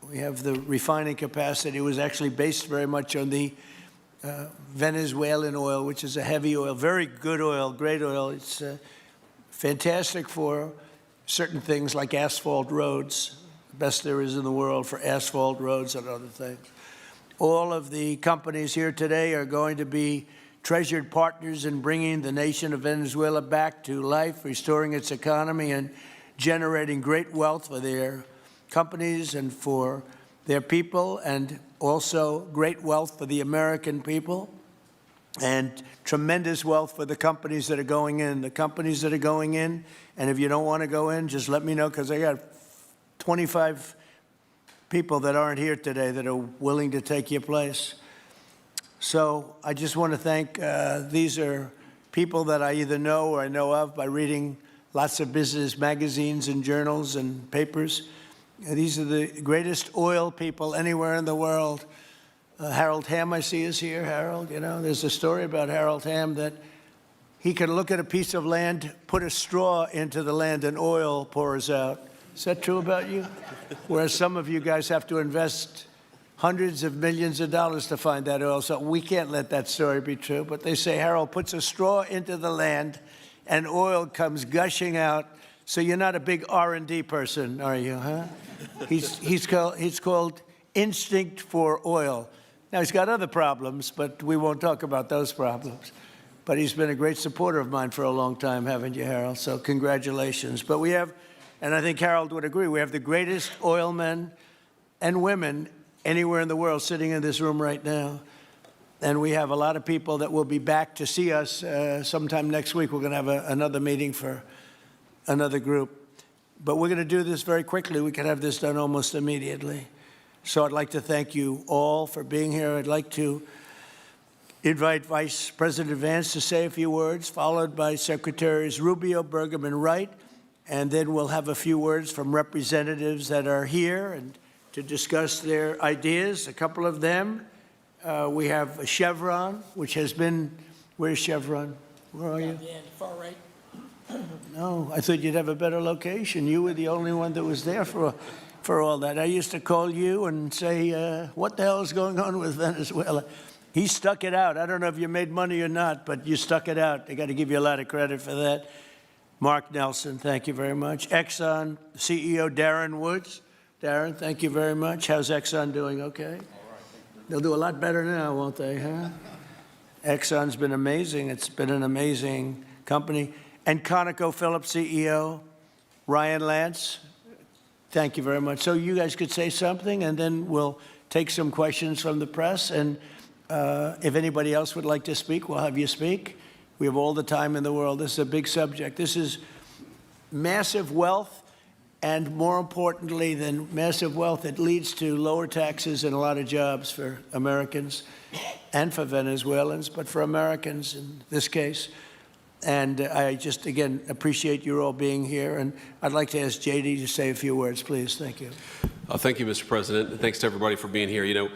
We have the refining capacity. It was actually based very much on the Venezuelan oil, which is a heavy oil, very good oil, great oil. It's fantastic for certain things like asphalt roads, the best there is in the world for asphalt roads and other things. All of the companies here today are going to be treasured partners in bringing the nation of Venezuela back to life, restoring its economy, and generating great wealth for their companies and for their people, and also great wealth for the American people. and tremendous wealth for the companies that are going in. The companies that are going in, and if you don't want to go in, just let me know, because I got 25 people that aren't here today that are willing to take your place. So I just want to thank, these are people that I either know or I know of by reading lots of business magazines and journals and papers. These are the greatest oil people anywhere in the world. Harold Hamm, I see, is here. Harold, you know, there's a story about Harold Hamm that he can look at a piece of land, put a straw into the land, and oil pours out. Is that true about you? Whereas some of you guys have to invest hundreds of millions of dollars to find that oil. So we can't let that story be true. But they say Harold puts a straw into the land, and oil comes gushing out. So you're not a big R&D person, are you, huh? He's called instinct for oil. Now, he's got other problems, but we won't talk about those problems. But he's been a great supporter of mine for a long time, haven't you, Harold? So congratulations. But we have, and I think Harold would agree, we have the greatest oil men and women anywhere in the world sitting in this room right now. And we have a lot of people that will be back to see us sometime next week. We're going to have another meeting for another group. But we're going to do this very quickly. We can have this done almost immediately. So I'd like to thank you all for being here. I'd like to invite Vice President Vance to say a few words, followed by Secretaries Rubio, Burgum, and Wright. And then we'll have a few words from representatives that are here and to discuss their ideas, a couple of them. We have Chevron, which has been, where's Chevron? Where are you? Yeah, far right. No, I thought you'd have a better location. You were the only one that was there for all that. I used to call you and say, what the hell is going on with Venezuela? He stuck it out. I don't know if you made money or not, but you stuck it out. I got to give you a lot of credit for that. Mark Nelson, thank you very much. Exxon CEO Darren Woods. Darren, thank you very much. How's Exxon doing? Okay? They'll do a lot better now, won't they, huh? Exxon's been amazing. It's been an amazing company. And ConocoPhillips CEO Ryan Lance, thank you very much. So you guys could say something, and then we'll take some questions from the press. And if anybody else would like to speak, we'll have you speak. We have all the time in the world. This is a big subject. This is massive wealth, and more importantly than massive wealth, it leads to lower taxes and a lot of jobs for Americans and for Venezuelans, but for Americans in this case. And I just, again, appreciate you all being here. And I'd like to ask J.D. to say a few words, please. Thank you. Thank you, Mr. President. And thanks to everybody for being here. You know,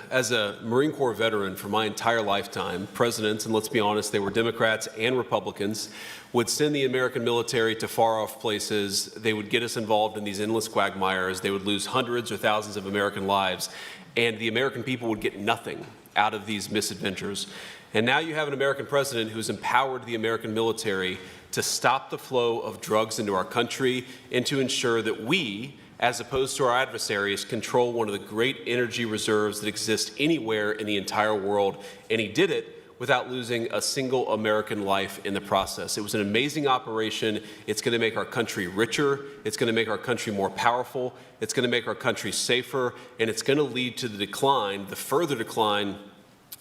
as a Marine Corps veteran for my entire lifetime, presidents, and let's be honest, they were Democrats and Republicans, would send the American military to far-off places. They would get us involved in these endless quagmires. They would lose hundreds or thousands of American lives. And the American people would get nothing out of these misadventures. And now you have an American president who's empowered the American military to stop the flow of drugs into our country and to ensure that we, as opposed to our adversaries, control one of the great energy reserves that exist anywhere in the entire world. And he did it without losing a single American life in the process. It was an amazing operation. It's going to make our country richer. It's going to make our country more powerful. It's going to make our country safer. And it's going to lead to the decline, the further decline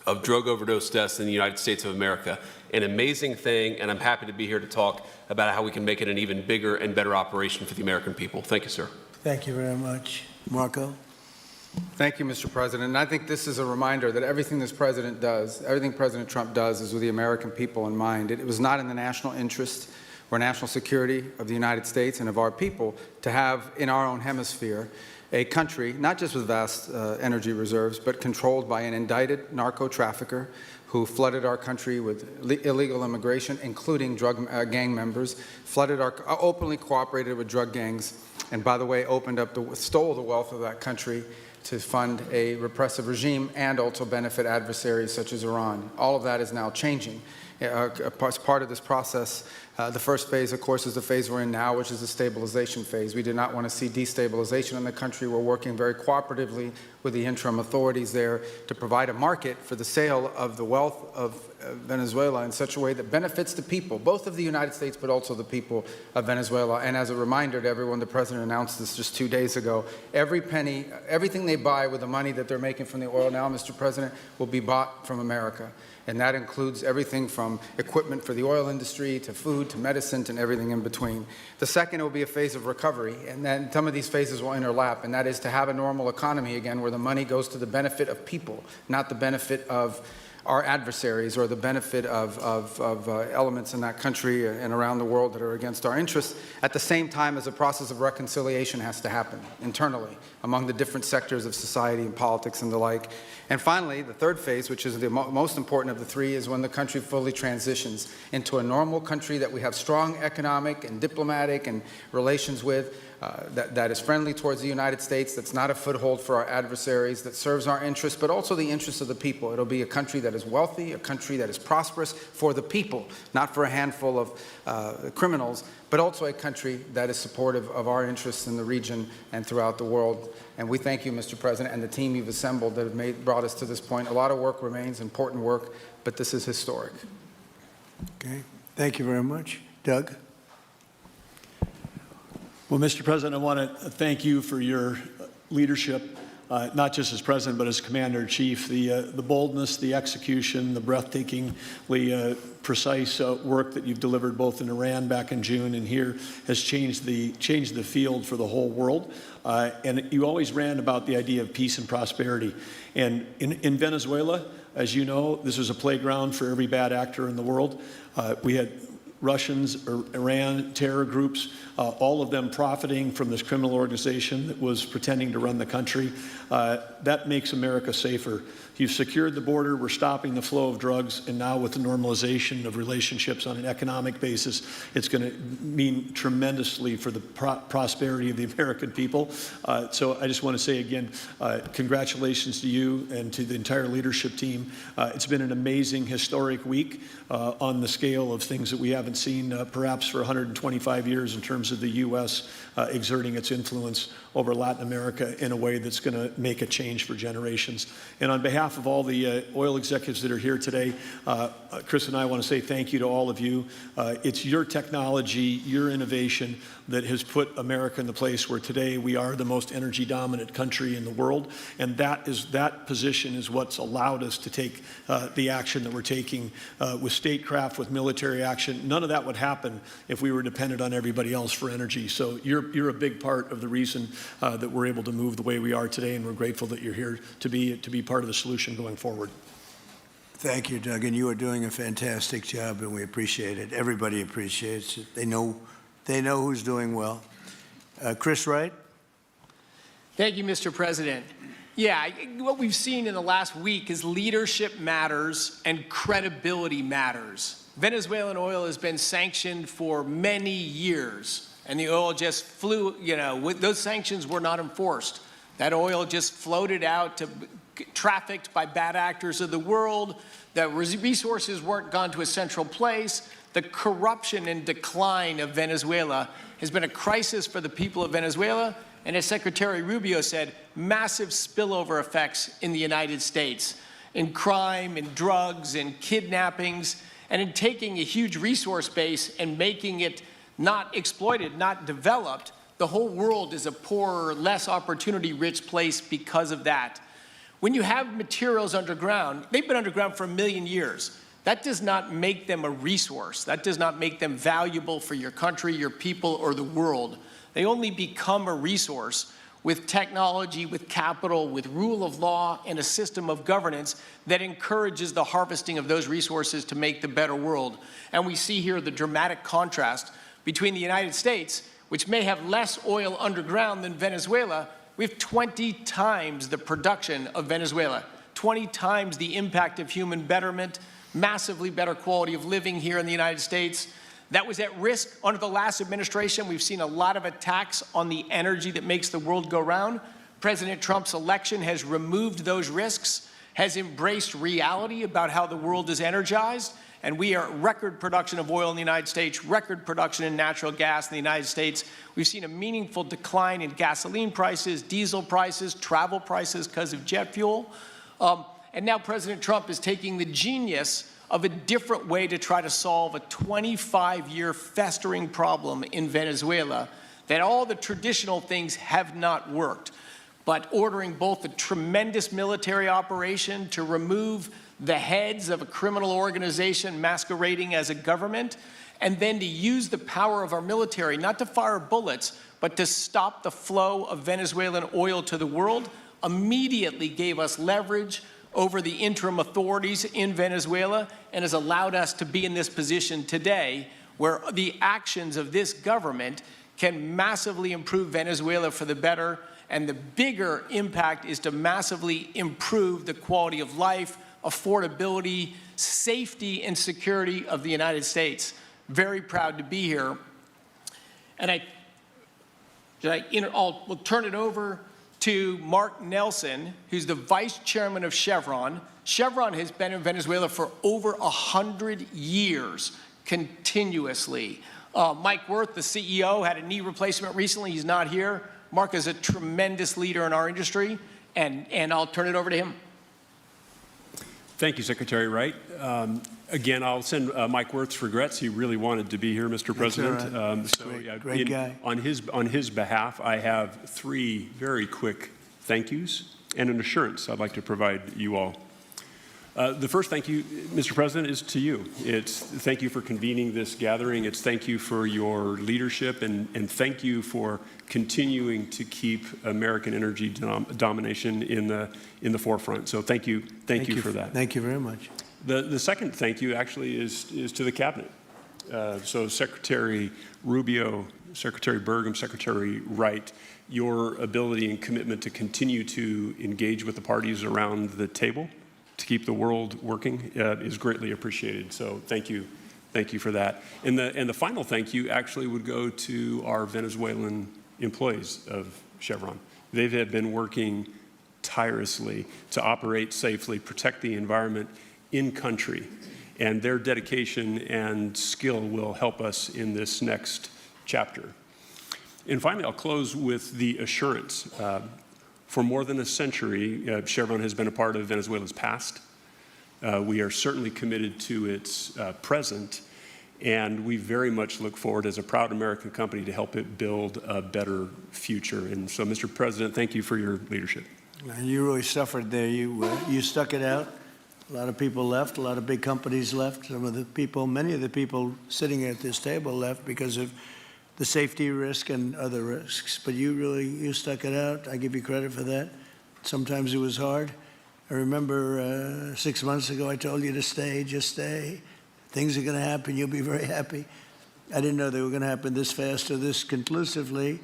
of drug overdose deaths in the United States of America. An amazing thing, and I'm happy to be here to talk about how we can make it an even bigger and better operation for the American people. Thank you, sir. Thank you very much. Marco? Thank you, Mr. President. And I think this is a reminder that everything this president does, everything President Trump does, is with the American people in mind. It was not in the national interest or national security of the United States and of our people to have in our own hemisphere a country, not just with vast energy reserves, but controlled by an indicted narco-trafficker who flooded our country with illegal immigration, including drug gang members, openly cooperated with drug gangs, and by the way, stole the wealth of that country to fund a repressive regime and also benefit adversaries such as Iran. All of that is now changing. as part of this process. The first phase, of course, is the phase we're in now, which is the stabilization phase. We do not want to see destabilization in the country. We're working very cooperatively with the interim authorities there to provide a market for the sale of the wealth of Venezuela in such a way that benefits the people, both of the United States, but also the people of Venezuela. And as a reminder to everyone, the President announced this just 2 days ago, every penny, everything they buy with the money that they're making from the oil now, Mr. President, will be bought from America. And that includes everything from equipment for the oil industry to food to medicine and everything in between. The second will be a phase of recovery, and then some of these phases will overlap, and that is to have a normal economy again where the money goes to the benefit of people, not the benefit of our adversaries or the benefit of elements in that country and around the world that are against our interests, at the same time as a process of reconciliation has to happen internally among the different sectors of society and politics and the like. And finally, the third phase, which is the most important of the three, is when the country fully transitions into a normal country that we have strong economic and diplomatic and relations with, that is friendly towards the United States, that's not a foothold for our adversaries, that serves our interests, but also the interests of the people. It'll be a country that is wealthy, a country that is prosperous for the people, not for a handful of criminals, but also a country that is supportive of our interests in the region and throughout the world. And we thank you, Mr. President, and the team you've assembled that have brought us to this point. A lot of work remains, important work, but this is historic. Okay. Thank you very much. Doug? Well, Mr. President, I want to thank you for your leadership, not just as President, but as Commander-in-Chief. The boldness, the execution, the breathtakingly precise work that you've delivered both in Iran back in June and here has changed the field for the whole world. And you always ran about the idea of peace and prosperity. And in Venezuela, as you know, this was a playground for every bad actor in the world. We had Russians, Iran, terror groups, all of them profiting from this criminal organization that was pretending to run the country. That makes America safer. You've secured the border, we're stopping the flow of drugs, and now with the normalization of relationships on an economic basis, it's going to mean tremendously for the prosperity of the American people. So I just want to say again, congratulations to you and to the entire leadership team. It's been an amazing, historic week on the scale of things that we haven't seen perhaps for 125 years in terms of the U.S. Exerting its influence over Latin America in a way that's going to make a change for generations. And on behalf of all the oil executives that are here today, Chris and I want to say thank you to all of you. It's your technology, your innovation that has put America in the place where today we are the most energy dominant country in the world. And that position is what's allowed us to take the action that we're taking with statecraft, with military action. None of that would happen if we were dependent on everybody else for energy. So you're a big part of the reason that we're able to move the way we are today, and we're grateful that you're here to be part of the solution going forward. Thank you, Doug, and you are doing a fantastic job, and we appreciate it. Everybody appreciates it. They know who's doing well. Chris Wright? Thank you, Mr. President. Yeah, what we've seen in the last week is leadership matters and credibility matters. Venezuelan oil has been sanctioned for many years, and the oil just flew, those sanctions were not enforced. That oil just floated out to trafficked by bad actors of the world. The resources weren't gone to a central place. The corruption and decline of Venezuela has been a crisis for the people of Venezuela, and as Secretary Rubio said, massive spillover effects in the United States, in crime, in drugs, in kidnappings, and in taking a huge resource base and making it not exploited, not developed. The whole world is a poorer, less opportunity-rich place because of that. When you have materials underground, they've been underground for 1 million years. That does not make them a resource. That does not make them valuable for your country, your people, or the world. They only become a resource with technology, with capital, with rule of law, and a system of governance that encourages the harvesting of those resources to make the better world. And we see here the dramatic contrast between the United States, which may have less oil underground than Venezuela. We have 20 times the production of Venezuela, 20 times the impact of human betterment, massively better quality of living here in the United States. That was at risk under the last administration. We've seen a lot of attacks on the energy that makes the world go round. President Trump's election has removed those risks, has embraced reality about how the world is energized, and we are at record production of oil in the United States, record production in natural gas in the United States. We've seen a meaningful decline in gasoline prices, diesel prices, travel prices because of jet fuel. And now President Trump is taking the genius of a different way to try to solve a 25-year festering problem in Venezuela, that all the traditional things have not worked. But ordering both a tremendous military operation to remove the heads of a criminal organization masquerading as a government, and then to use the power of our military, not to fire bullets, but to stop the flow of Venezuelan oil to the world, immediately gave us leverage over the interim authorities in Venezuela and has allowed us to be in this position today where the actions of this government can massively improve Venezuela for the better, and the bigger impact is to massively improve the quality of life, affordability, safety, and security of the United States. Very proud to be here. And we'll turn it over to Mark Nelson, who's the vice chairman of Chevron. Chevron has been in Venezuela for over 100 years, continuously. Mike Wirth, the CEO, had a knee replacement recently. He's not here. Mark is a tremendous leader in our industry, and I'll turn it over to him. Thank you, Secretary Wright. Again, I'll send Mike Wirth's regrets. He really wanted to be here, Mr. President. Right. Great guy. On his behalf, I have 3 very quick thank yous and an assurance I'd like to provide you all. The first thank you, Mr. President, is to you. It's thank you for convening this gathering. It's thank you for your leadership, and thank you for continuing to keep American energy domination in the forefront. So thank you for that. Thank you very much. The second thank you actually is to the cabinet. So Secretary Rubio, Secretary Burgum, Secretary Wright, your ability and commitment to continue to engage with the parties around the table to keep the world working is greatly appreciated. So thank you for that. And the final thank you actually would go to our Venezuelan employees of Chevron. They have been working tirelessly to operate safely, protect the environment in country, and their dedication and skill will help us in this next chapter. And finally, I'll close with the assurance. For more than a century, Chevron has been a part of Venezuela's past. We are certainly committed to its present, and we very much look forward as a proud American company to help it build a better future. And so, Mr. President, thank you for your leadership. And you really suffered there. You stuck it out. A lot of people left. A lot of big companies left. Many of the people sitting at this table left because of the safety risk and other risks. But you stuck it out. I give you credit for that. Sometimes it was hard. I remember 6 months ago I told you to stay, just stay. Things are going to happen. You'll be very happy. I didn't know they were going to happen this fast or this conclusively.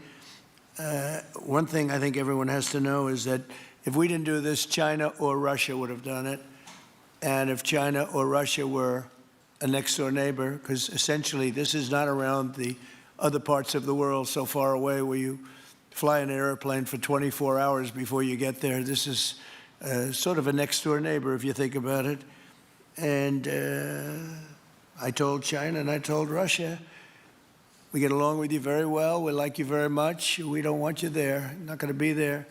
One thing I think everyone has to know is that if we didn't do this, China or Russia would have done it. And if China or Russia were a next-door neighbor, because essentially this is not around the other parts of the world so far away where you fly an airplane for 24 hours before you get there. This is sort of a next-door neighbor, if you think about it. And I told China and I told Russia, we get along with you very well. We like you very much. We don't want you there. Not going to be there.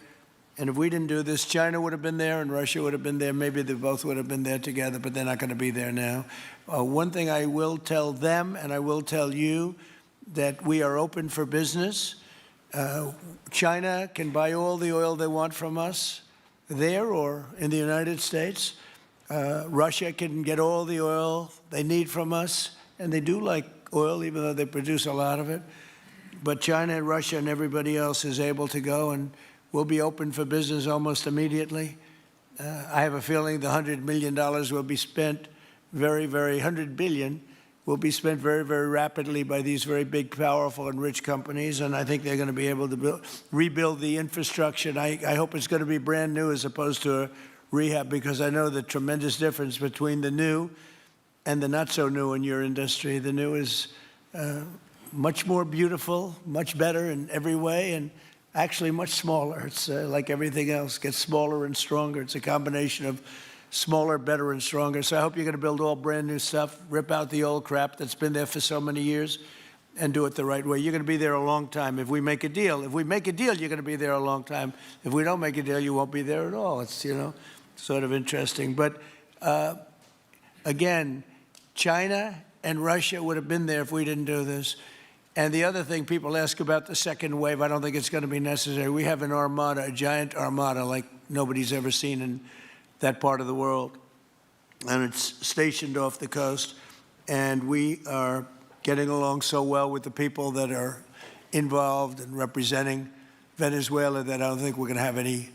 And if we didn't do this, China would have been there and Russia would have been there. Maybe they both would have been there together, but they're not going to be there now. One thing I will tell them, and I will tell you, that we are open for business. China can buy all the oil they want from us there or in the United States. Russia can get all the oil they need from us, and they do like oil, even though they produce a lot of it. But China and Russia and everybody else is able to go, and we'll be open for business almost immediately. I have a feeling the $100 million will be spent $100 billion will be spent very, very rapidly by these very big, powerful, and rich companies, and I think they're going to be able to rebuild the infrastructure. And I hope it's going to be brand new as opposed to a rehab, because I know the tremendous difference between the new and the not so new in your industry. The new is much more beautiful, much better in every way, and actually much smaller. It's like everything else, gets smaller and stronger. It's a combination of smaller, better, and stronger. So I hope you're going to build all brand new stuff, rip out the old crap that's been there for so many years, and do it the right way. You're going to be there a long time if we make a deal. If we make a deal, you're going to be there a long time. If we don't make a deal, you won't be there at all. It's, you know, sort of interesting. But again, China and Russia would have been there if we didn't do this. And the other thing, people ask about the second wave. I don't think it's going to be necessary. We have an armada, a giant armada like nobody's ever seen in that part of the world. And it's stationed off the coast. And we are getting along so well with the people that are involved and representing Venezuela that I don't think we're going to have any,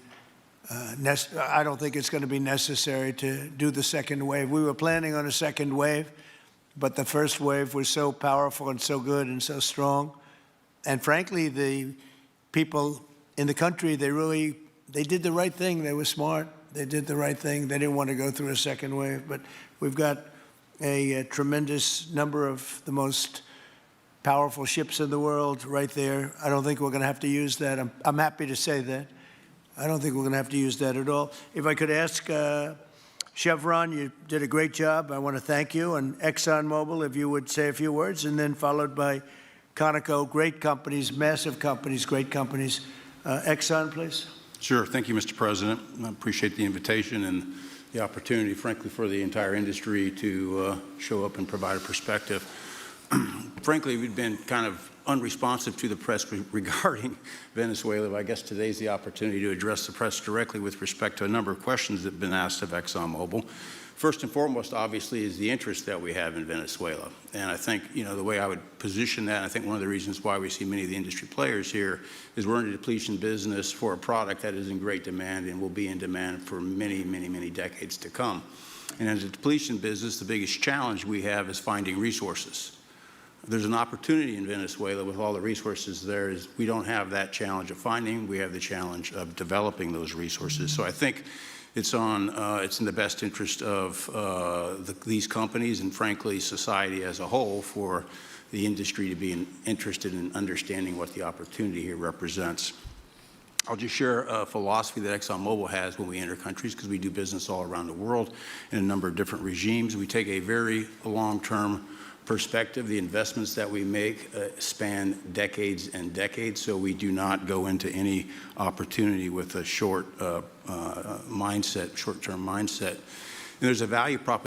I don't think it's going to be necessary to do the second wave. We were planning on a second wave, but the first wave was so powerful and so good and so strong. And frankly, the people in the country, they did the right thing. They were smart. They did the right thing. They didn't want to go through a second wave. But we've got a tremendous number of the most powerful ships in the world right there. I don't think we're going to have to use that. I'm happy to say that. I don't think we're going to have to use that at all. If I could ask Chevron, you did a great job. I want to thank you. And ExxonMobil, if you would say a few words, and then followed by Conoco, great companies, massive companies, great companies. Exxon, please. Sure. Thank you, Mr. President. I appreciate the invitation and the opportunity, frankly, for the entire industry to show up and provide a perspective. Frankly, we've been kind of unresponsive to the press regarding Venezuela, but I guess today's the opportunity to address the press directly with respect to a number of questions that have been asked of ExxonMobil. First and foremost, obviously, is the interest that we have in Venezuela. And I think, you know, the way I would position that, I think one of the reasons why we see many of the industry players here is we're in a depletion business for a product that is in great demand and will be in demand for many, many, many decades to come. And as a depletion business, the biggest challenge we have is finding resources. There's an opportunity in Venezuela with all the resources there is we don't have that challenge of finding, we have the challenge of developing those resources. So I think it's in the best interest of these companies and frankly society as a whole for the industry to be interested in understanding what the opportunity here represents. I'll just share a philosophy that ExxonMobil has when we enter countries because we do business all around the world in a number of different regimes. We take a very long-term perspective. The investments that we make span decades and decades, so we do not go into any opportunity with a short-term mindset. And there's a value proposition